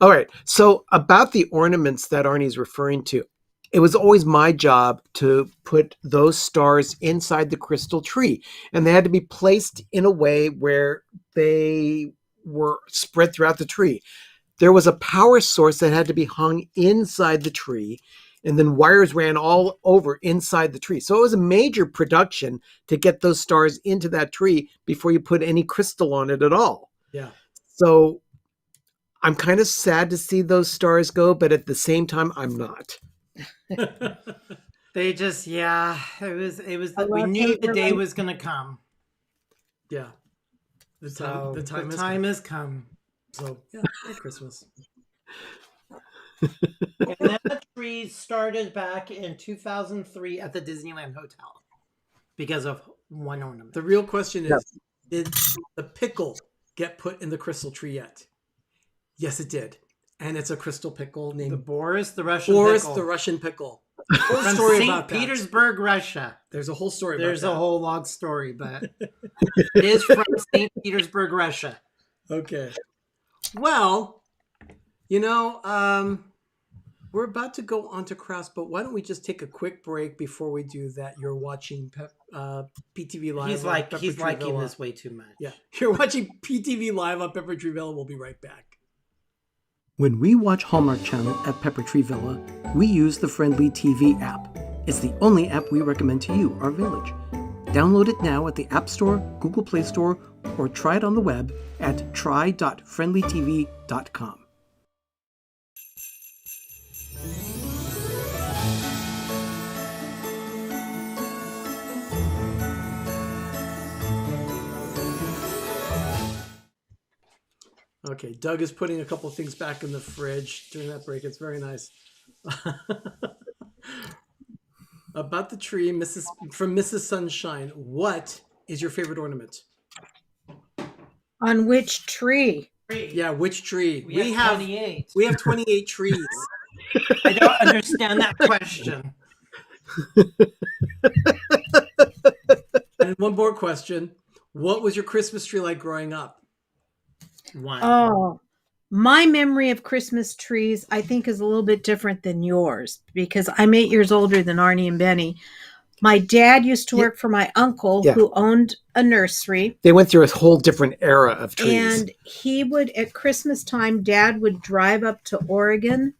All right. So about the ornaments that Arnie's referring to, it was always my job to put those stars inside the crystal tree, and they had to be placed in a way where they were spread throughout the tree. There was a power source that had to be hung inside the tree, and then wires ran all over inside the tree. So it was a major production to get those stars into that tree before you put any crystal on it at all. Yeah. So I'm kind of sad to see those stars go, but at the same time, I'm not. They just, yeah, it was, we knew the day was going to come. Yeah. The time has come. So, yeah, Merry Christmas. And then the trees started back in 2003 at the Disneyland Hotel because of one ornament. The real question is, did the pickle get put in the crystal tree yet? Yes, it did. And it's a crystal pickle named the Boris the Russian pickle. Whole From story St. about Petersburg, Russia. There's a whole story There's about that. a whole long story, but it is from St. Petersburg, Russia. Okay. Well, we're about to go on to crafts, but why don't we just take a quick break before we do that? You're watching PTV Live. He's liking this way too much. Yeah. You're watching PTV Live on Pepper Tree Villa. We'll be right back. When we watch Hallmark Channel at Pepper Tree Villa, we use the Friendly TV app. It's the only app we recommend to you, our village. Download it now at the App Store, Google Play Store, or try it on the web at try.friendlytv.com. Okay, Doug is putting a couple of things back in the fridge during that break. It's very nice. About the tree, Mrs. Sunshine. What is your favorite ornament? On which tree? Yeah, which tree? We have 28. We have 28 trees. I don't understand that question. And one more question. What was your Christmas tree like growing up? One. Oh, my memory of Christmas trees, I think, is a little bit different than yours because I'm 8 years older than Arnie and Benny. My dad used to work for my uncle who owned a nursery. They went through a whole different era of trees. And he would, at Christmas time, Dad would drive up to Oregon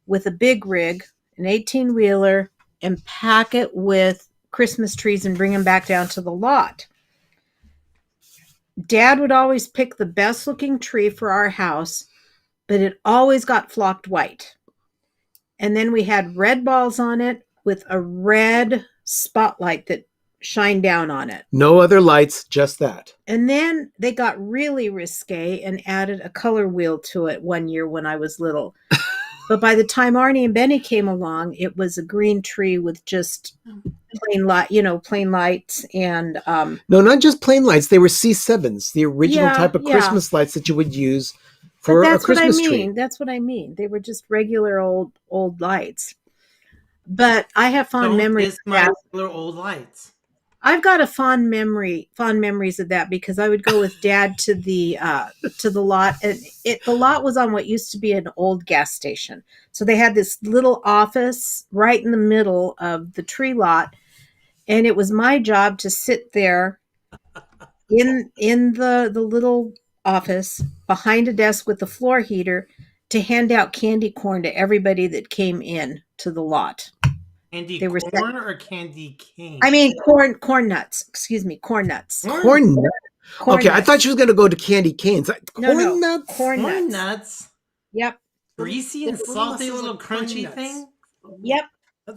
with a big rig, an 18-wheeler, and pack it with Christmas trees and bring them back down to the lot. Dad would always pick the best looking tree for our house, but it always got flocked white. And then we had red balls on it with a red spotlight that shined down on it. No other lights, just that. And then they got really risque and added a color wheel to it one year when I was little. But by the time Arnie and Benny came along, it was a green tree with just plain lights and no, not just plain lights. They were C7s, the original type of Christmas lights that you would use for a Christmas tree. That's what I mean. They were just regular old lights. But I have fond memories. My regular old lights. I've got fond memories of that because I would go with Dad to the lot, and the lot was on what used to be an old gas station. So they had this little office right in the middle of the tree lot, and it was my job to sit there in the little office behind a desk with the floor heater to hand out candy corn to everybody that came in to the lot. Candy corn or candy cane? I mean corn nuts. Excuse me, corn nuts. Corn nuts? Okay, nuts. I thought she was going to go to candy canes. Corn nuts? Corn nuts. Yep. Greasy and salty little crunchy thing? Yep.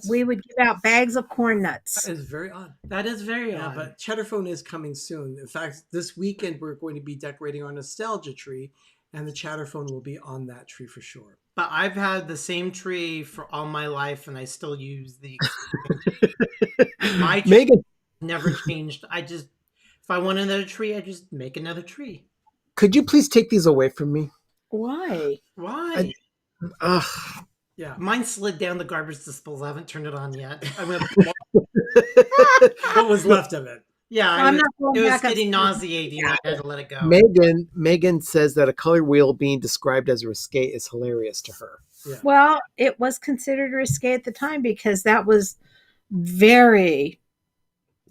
We would give out bags of corn nuts. That is very odd. That is very odd. But Chatterphone is coming soon. In fact, this weekend we're going to be decorating our nostalgia tree, and the Chatterphone will be on that tree for sure. But I've had the same tree for all my life, and I still use the my tree Megan never changed. If I want another tree, I just make another tree. Could you please take these away from me? Why? Yeah, mine slid down the garbage disposal. I haven't turned it on yet. What was left of it? Yeah, it was getting nauseating. I had to let it go. Megan says that a color wheel being described as risque is hilarious to her. Yeah. Well, it was considered risque at the time because that was very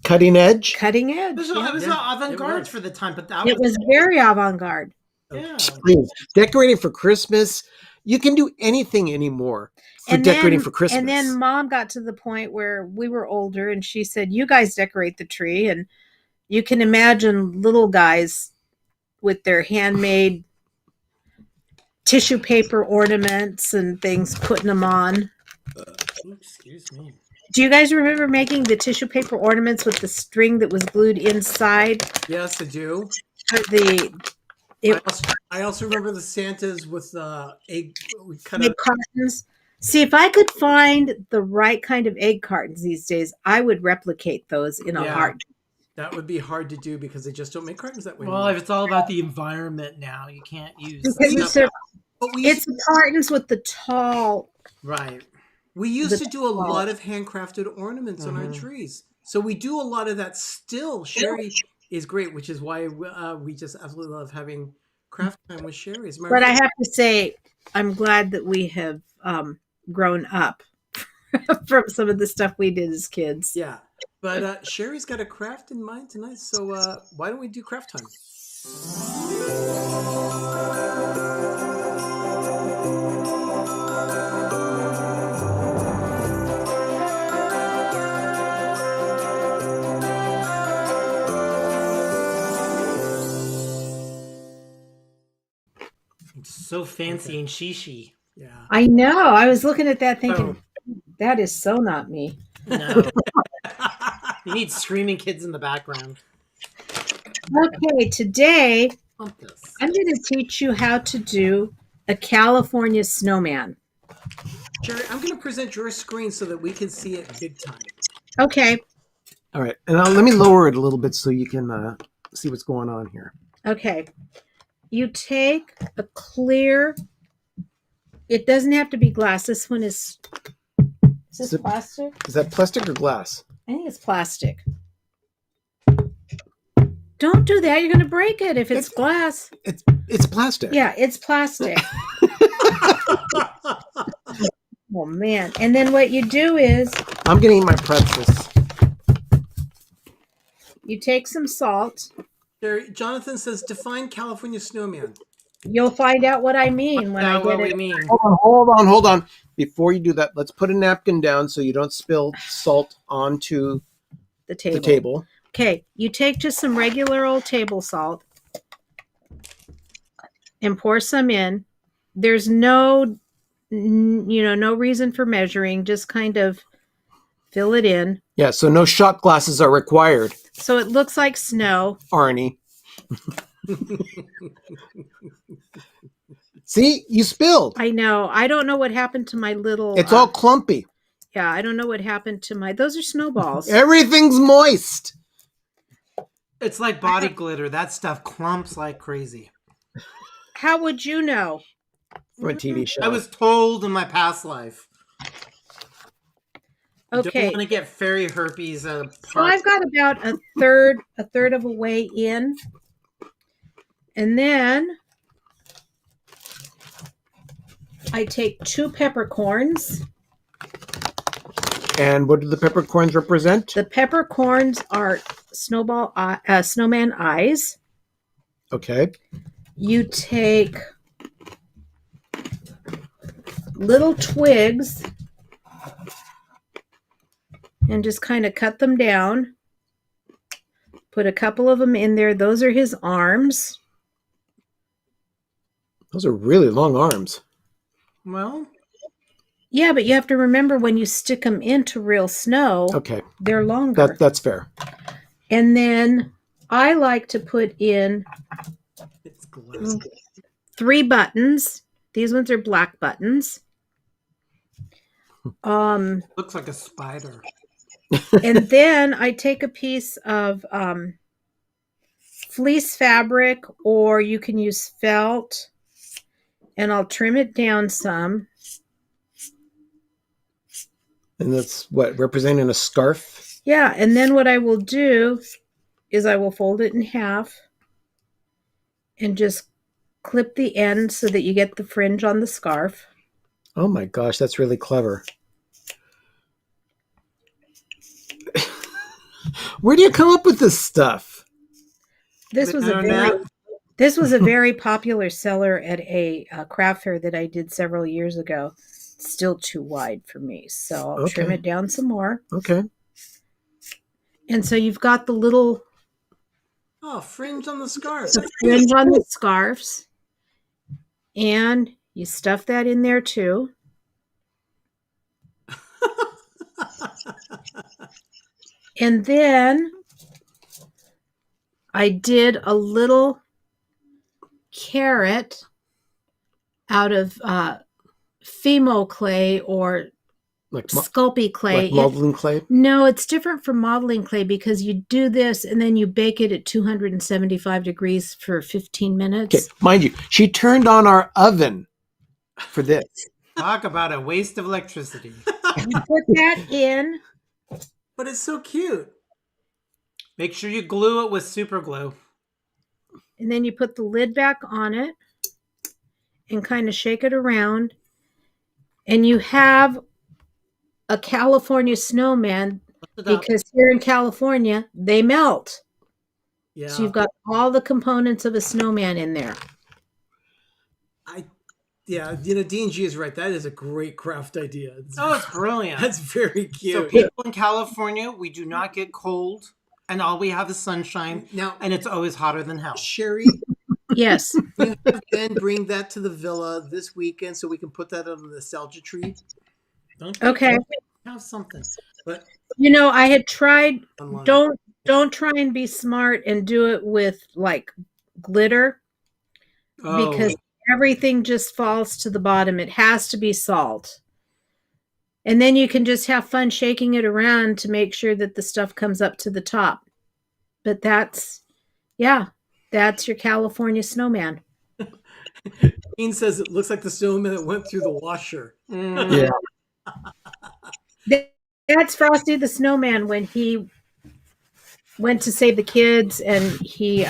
cutting edge. It was avant-garde for the time, but it was very avant-garde. Yeah. Please. Decorating for Christmas. You can do anything anymore for decorating for Christmas. And then Mom got to the point where we were older and she said, you guys decorate the tree. And you can imagine little guys with their handmade tissue paper ornaments and things, putting them on. Excuse me. Do you guys remember making the tissue paper ornaments with the string that was glued inside? Yes, I do. I also remember the Santas with egg cartons. See, if I could find the right kind of egg cartons these days, I would replicate those in a heartbeat. That would be hard to do because they just don't make cartons that way. Well, if it's all about the environment now, you can't use. It's cartons with the tall. Right. We used to do a lot of handcrafted ornaments on our trees, so we do a lot of that still. Sherry is great, which is why we just absolutely love having craft time with Sherry. But I have to say, I'm glad that we have grown up from some of the stuff we did as kids. Yeah, but Sherry's got a craft in mind tonight, so why don't we do craft time? So fancy and shishi. Yeah, I know. I was looking at that thinking, that is so not me. No. You need screaming kids in the background. Okay, today I'm going to teach you how to do a California snowman. Sherry, I'm going to present your screen so that we can see it big time. Okay. All right, and let me lower it a little bit so you can see what's going on here. Okay. You take a clear. It doesn't have to be glass. This one is. Is this plastic? Is that plastic or glass? I think it's plastic. Don't do that. You're going to break it if it's glass. It's plastic. Yeah, it's plastic. Oh, man. And then what you do is I'm going to eat my pretzels. you take some salt. Jonathan says, define California snowman. You'll find out what I mean when I get it. mean. Hold on. Before you do that, let's put a napkin down so you don't spill salt onto The table. the table. Okay, you take just some regular old table salt and pour some in. There's no reason for measuring. Just kind of fill it in. Yeah, so no shot glasses are required, So it looks like snow. Arnie. See, you spilled. I know. I don't know what happened to my little. It's all clumpy. Yeah, I don't know what happened to my. Those are snowballs. Everything's moist. It's like body glitter. That stuff clumps like crazy. How would you know? From a TV show. I was told in my past life. Okay. Don't want to get fairy herpes at a So party. I've got about a third of a way in. And then I take 2 peppercorns. And what do the peppercorns represent? The peppercorns are snowman eyes. Okay. You take little twigs and just kind of cut them down. Put a couple of them in there. Those are his arms. Those are really long arms. Well, Yeah, but you have to remember when you stick them into real snow, Okay. they're longer. That's fair. And then I like to put in It's glass. 3 buttons. These ones are black buttons. looks like a spider. And then I take a piece of fleece fabric, or you can use felt, and I'll trim it down some. And that's what, representing a scarf? Yeah, and then what I will do is I will fold it in half and just clip the end so that you get the fringe on the scarf. Oh my gosh, that's really clever. Where do you come up with this stuff? This was a very popular seller at a craft fair that I did several years ago. It's still too wide for me, so I'll trim Okay. it down some more. Okay. And so you've got the little Oh, fringe on the scarf. fringe on the scarves, and you stuff that in there too. And then I did a little carrot out of Fimo clay or Like Sculpey clay. like modeling clay? No, it's different from modeling clay because you do this and then you bake it at 275 degrees for 15 minutes. Okay, mind you, she turned on our oven for this. Talk about a waste of electricity. You put that in. But it's so cute. Make sure you glue it with super glue. And then you put the lid back on it and kind of shake it around. And you have a California snowman because here in California, they melt. Yeah. So you've got all the components of a snowman in there. Yeah, D&G is right. That is a great craft idea. It's brilliant. That's very So cute. people in California, we do not get cold, and all we have is sunshine, Now, and it's always hotter than hell. Sherry, Yes. you have Ben bring that to the villa this weekend so we can put that on the nostalgia tree. Okay. Have something. But You know, I had tried online. don't try and be smart and do it with like glitter because everything just falls to the bottom. It has to be salt. And then you can just have fun shaking it around to make sure that the stuff comes up to the top. But that's your California snowman. Dean says it looks like the snowman that went through the washer. Yeah. That's Frosty the Snowman when he went to save the kids and he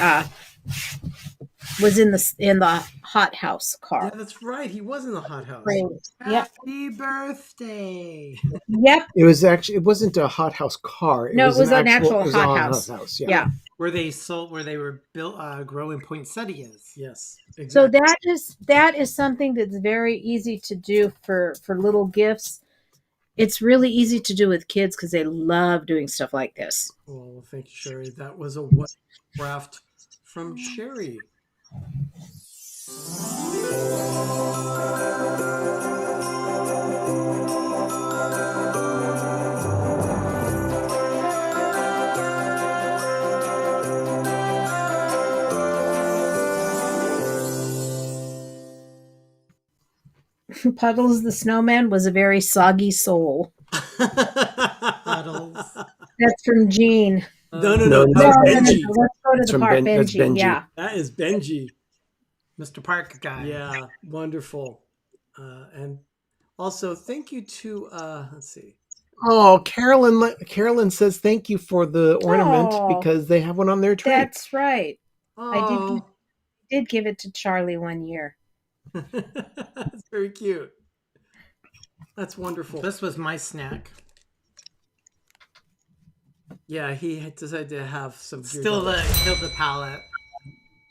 was in the hothouse car. Yeah, that's right. He was in the hothouse. Right. Yep. Happy birthday. Yep. It wasn't a hothouse car. No, it was an actual it was a hothouse. Yeah. Where they were built growing poinsettias. Yes. So Exactly. that is something that's very easy to do for little gifts. It's really easy to do with kids because they love doing stuff like this. Well, thank you, Sherry. That was a wonderful craft from Sherry. Puddles the Snowman was a very soggy soul. Puddles. That's from Gene. No. No, That's No, Benji. let's go to It's the from part. that's Benji. Benji. Yeah. That is Benji. Mr. Park guy. Yeah, wonderful. And also, thank you to let's see. Oh, Carolyn says thank you for the ornament Oh, because they have one on their tree. That's right. Oh, Did give it to Charlie one year. that's very cute. That's wonderful. This was my snack. Yeah, he had decided to have some. Still killed the palate.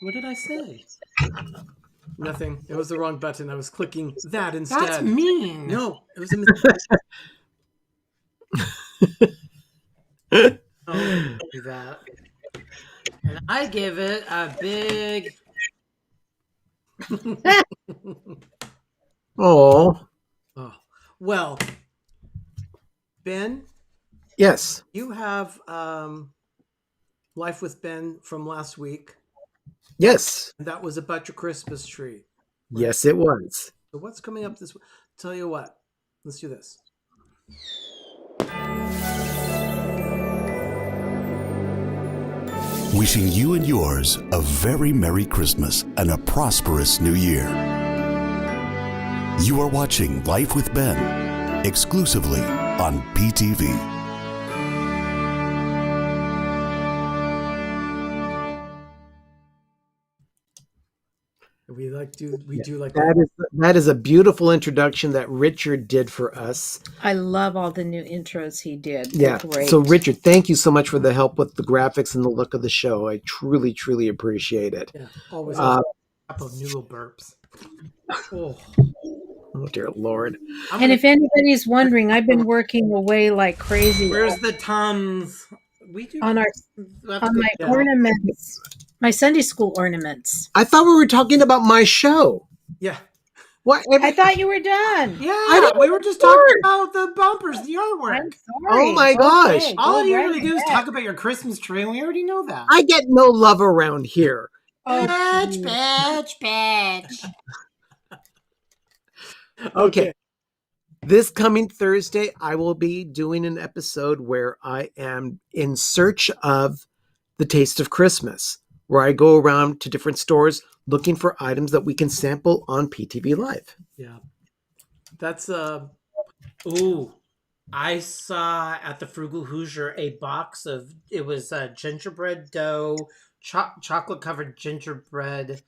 What did I say? Nothing. It was the wrong button. I was clicking that instead. That's mean. No, it was a mistake. Oh, do that. And I give it a big. Oh, Oh, well, Ben, yes. you have Life with Ben from last week. Yes. And that was about your Christmas tree. Yes, it was. So what's coming up this week? Tell you what. Let's do this. Wishing you and yours a very Merry Christmas and a prosperous New Year. You are watching Life with Ben, exclusively on PTV. We do like That is a beautiful introduction that Richard did for us. I love all the new intros he did. They're Yeah. great. So Richard, thank you so much for the help with the graphics and the look of the show. I truly, truly appreciate it. Yeah, always. A couple of noodle burps. Oh. Oh dear Lord. And if anybody's wondering, I've been working away like crazy Where's the Tums? We do on my ornaments, my Sunday school ornaments. I thought we were talking about my show. Yeah. What? I thought you were done. Yeah, we were just talking about the bumpers, the artwork. I'm sorry. Oh my gosh. Okay, All go you right really do is ahead. talk about your Christmas tree, and we already know that. I get no love around here. Bitch. Okay. This coming Thursday, I will be doing an episode where I am in search of the taste of Christmas, where I go around to different stores looking for items that we can sample on PTV Live. Yeah. That's Ooh, I saw at the Frugal Hoosier a box of gingerbread dough, chocolate covered gingerbread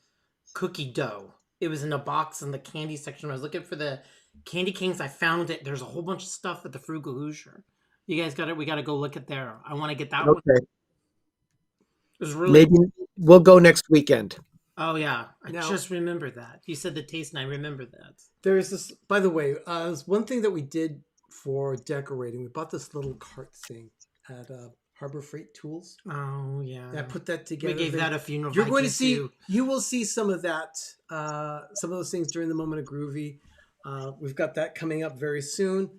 cookie dough. It was in a box in the candy section. I was looking for the Candy Kings. I found it. There's a whole bunch of stuff at the Frugal Hoosier. You guys got it. We got to go look at there. I want to get that one. Okay. It was really. Maybe we'll go next weekend. Oh yeah, I Now- just remember that. You said the taste, and I remember that. there's this. By the way, there's one thing that we did for decorating. We bought this little cart thing at Harbor Freight Tools. Oh yeah. I put that together. We gave that a funeral. You're going to thank see. you. You will see some of that. Some of those things during the moment of groovy. We've got that coming up very soon.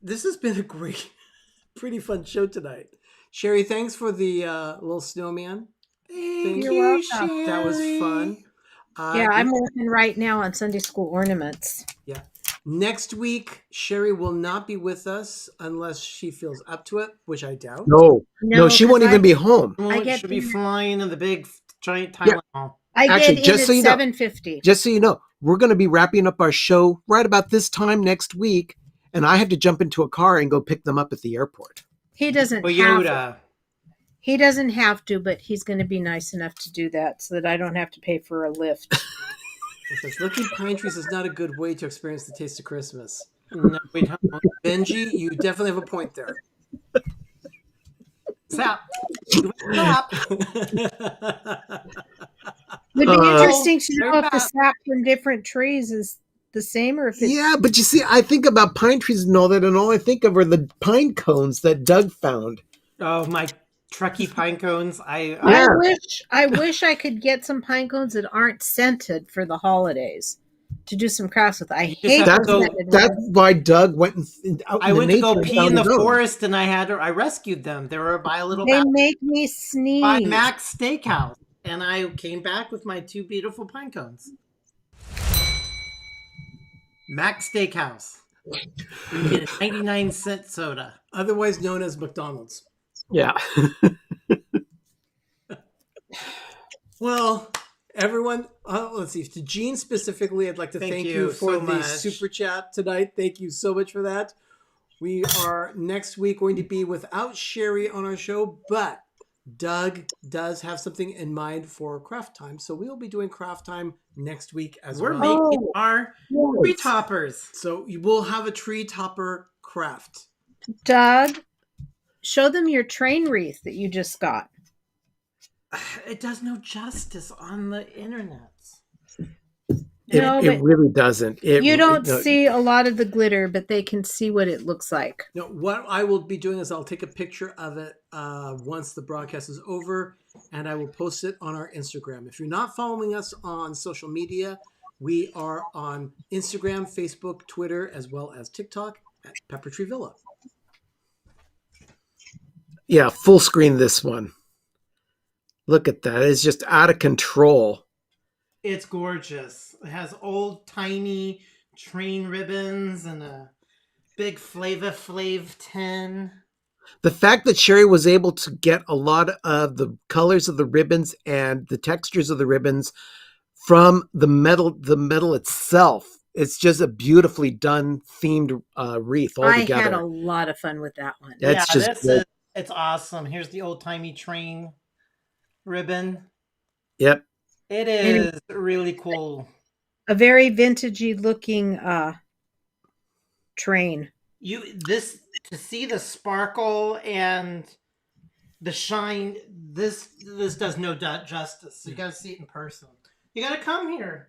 This has been a great, pretty fun show tonight. Sherry, thanks for the little snowman. Thank You're you, welcome. That was fun. Yeah, I'm working right now on Sunday school ornaments. Yeah. Next week, Sherry will not be with us unless she feels up to it, which I doubt. No, she won't even be home. She'll be flying in the big giant Yeah. Tylenol. I Actually, get in just at so you know, 7:50. Just so you know, we're going to be wrapping up our show right about this time next week, and I have to jump into a car and go pick them up at the airport. He doesn't have. Toyota. He doesn't have to, but he's going to be nice enough to do that so that I don't have to pay for a lift. It says, licking pine trees is not a good way to experience the taste of Christmas. No, we don't. Benji, you definitely have a point there. Stop. Stop. Would be interesting to know very if the bad. sap from different trees is the same or if it's Yeah, but you see, I think about pine trees and all that, and all I think of are the pine cones that Doug found. Oh, my Truckee pine cones. Yeah. I wish I could get some pine cones that aren't scented for the holidays to do some crafts with. I hate have to go- scented That's ones. why Doug went out I in the went to go nature and pee found in the his own. forest and I rescued them. They were by a little They make me sneeze. by Mac's Steakhouse. And I came back with my 2 beautiful pine cones. Mac's Steakhouse. You get a 99-cent soda. Otherwise known as McDonald's. Yeah. Well, everyone, let's see. To Gene specifically, I'd like to thank you for so the much. super chat tonight. Thank you so much for that. We are next week going to be without Sherry on our show, but Doug does have something in mind for craft time. So we'll be doing craft time next week as We're well. making our tree toppers. So you will have a tree topper craft. Doug, show them your train wreath that you just got. It does no justice on the internet. No, It but really doesn't. you don't no, see a lot of the glitter, but they can see what it looks like. No, what I will be doing is I'll take a picture of it once the broadcast is over, and I will post it on our Instagram. If you're not following us on social media, we are on Instagram, Facebook, Twitter, as well as TikTok at Pepper Tree Villa. Yeah, full screen this one. Look at that. It's just out of control. It's gorgeous. It has old tiny train ribbons and a big Flava Flav tin. The fact that Sherry was able to get a lot of the colors of the ribbons and the textures of the ribbons from the metal itself, it's just a beautifully done themed wreath altogether. I had a lot of fun with that one. That's just good. It's awesome. Here's the old timey train ribbon. Yep. It is really cool. A very vintagey looking train. To see the sparkle and the shine, this does no justice. You gotta see it in person. You gotta come here.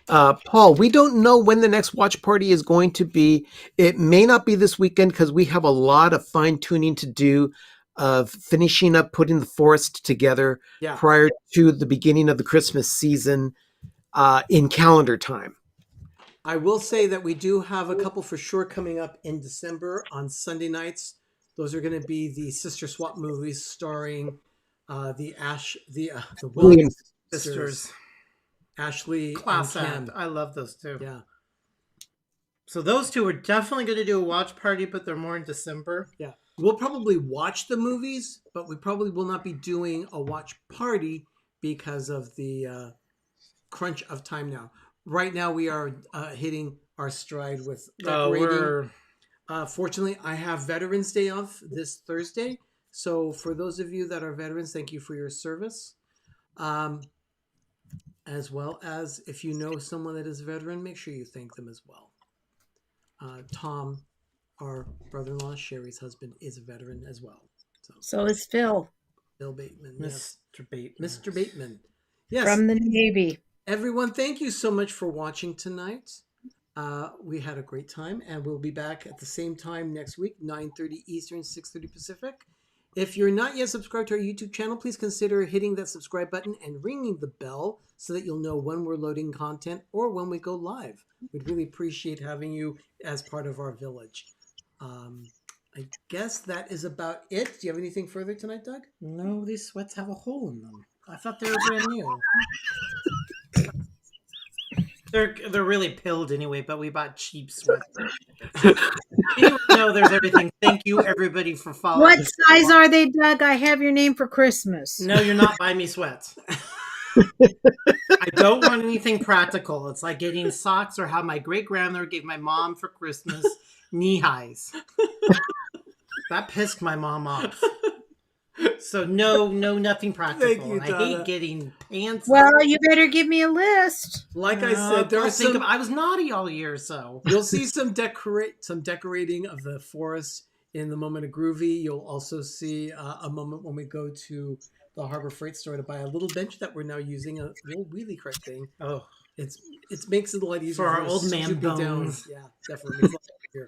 Paul, we don't know when the next watch party is going to be. It may not be this weekend because we have a lot of fine tuning to do of finishing up putting the forest together prior to the beginning of the Christmas season in calendar time. I will say that we do have a couple for sure coming up in December on Sunday nights. Those are going to be the Sister Swap movies starring the Williams sisters. Ashley Class and act. Kim. I love those two. Yeah. So those two are definitely going to do a watch party, but they're more in December. Yeah. We'll probably watch the movies, but we probably will not be doing a watch party because of the crunch of time now. Right now, we are hitting our stride with decorating. Fortunately, I have Veterans Day off this Thursday. So for those of you that are veterans, thank you for your service. As well as if you know someone that is a veteran, make sure you thank them as well. Tom, our brother-in-law, Sherry's husband, is a veteran as well. So is Phil. Bill Bateman. Mr. Bateman. Mr. Bateman. Yes. From the Navy. Everyone, thank you so much for watching tonight. We had a great time, and we'll be back at the same time next week, 9:30 Eastern, 6:30 Pacific. If you're not yet subscribed to our YouTube channel, please consider hitting that subscribe button and ringing the bell so that you'll know when we're loading content or when we go live. We'd really appreciate having you as part of our village. I guess that is about it. Do you have anything further tonight, Doug? No, these sweats have a hole in them. I thought they were brand new. They're really pilled anyway, but we bought cheap sweats. Even though there's everything. Thank you everybody for following. What size are they, Doug? I have your name for Christmas. No, you're not buying me sweats. I don't want anything practical. It's like getting socks or how my great grandmother gave my mom for Christmas knee highs. That pissed my mom off. So no, nothing practical. Thank you, And I Donna. hate getting pants. Well, you better give me a list. Like I said, there are some. I was naughty all year, so You'll see some decorating of the forest in the Moment of Groovy. You'll also see a moment when we go to the Harbor Freight store to buy a little bench that we're now using, a little wheelie cart thing. oh, It makes it a lot easier For our old man stooping bones. Yeah, definitely makes it a lot easier.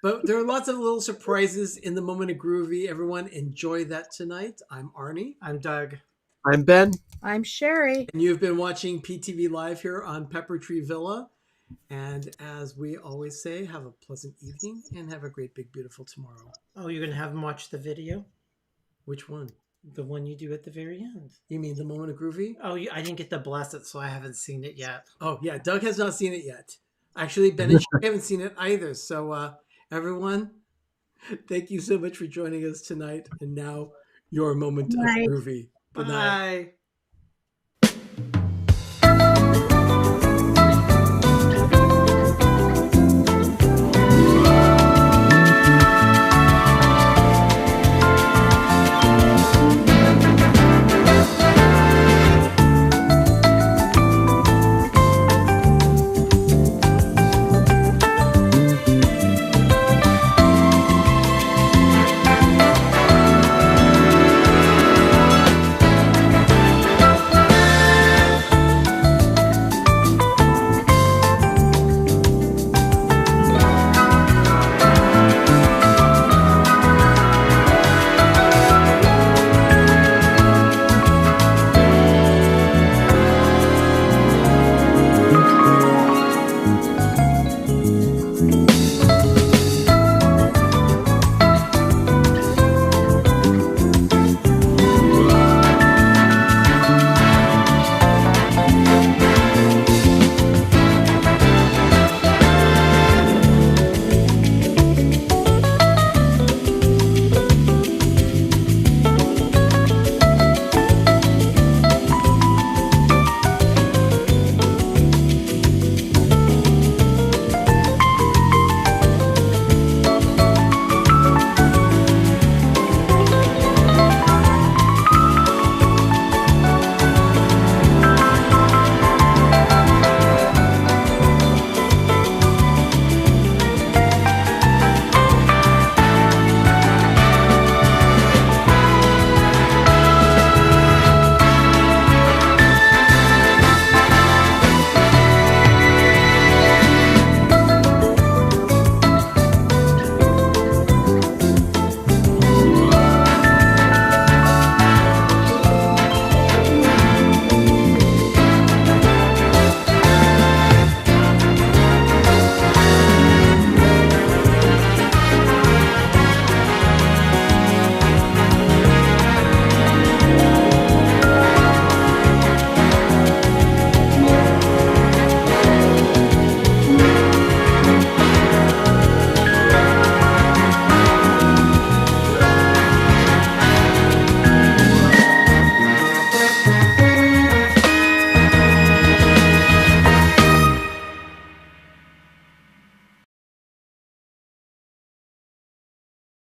But there are lots of little surprises in the Moment of Groovy. Everyone enjoy that tonight. I'm Arnie. I'm Doug. I'm Ben. I'm Sherry. And you've been watching PTV Live here on Pepper Tree Villa. And as we always say, have a pleasant evening and have a great, big, beautiful tomorrow. Oh, you're gonna have him watch the video, Which one? the one you do at the very end. You mean the Moment of Groovy? Oh, I didn't get to bless it, so I haven't seen it yet. Oh, yeah. Doug has not seen it yet. Actually, Ben and Sherry haven't seen it either. So, everyone, thank you so much for joining us tonight. And now, your Moment Bye. of Groovy. Good night. Bye.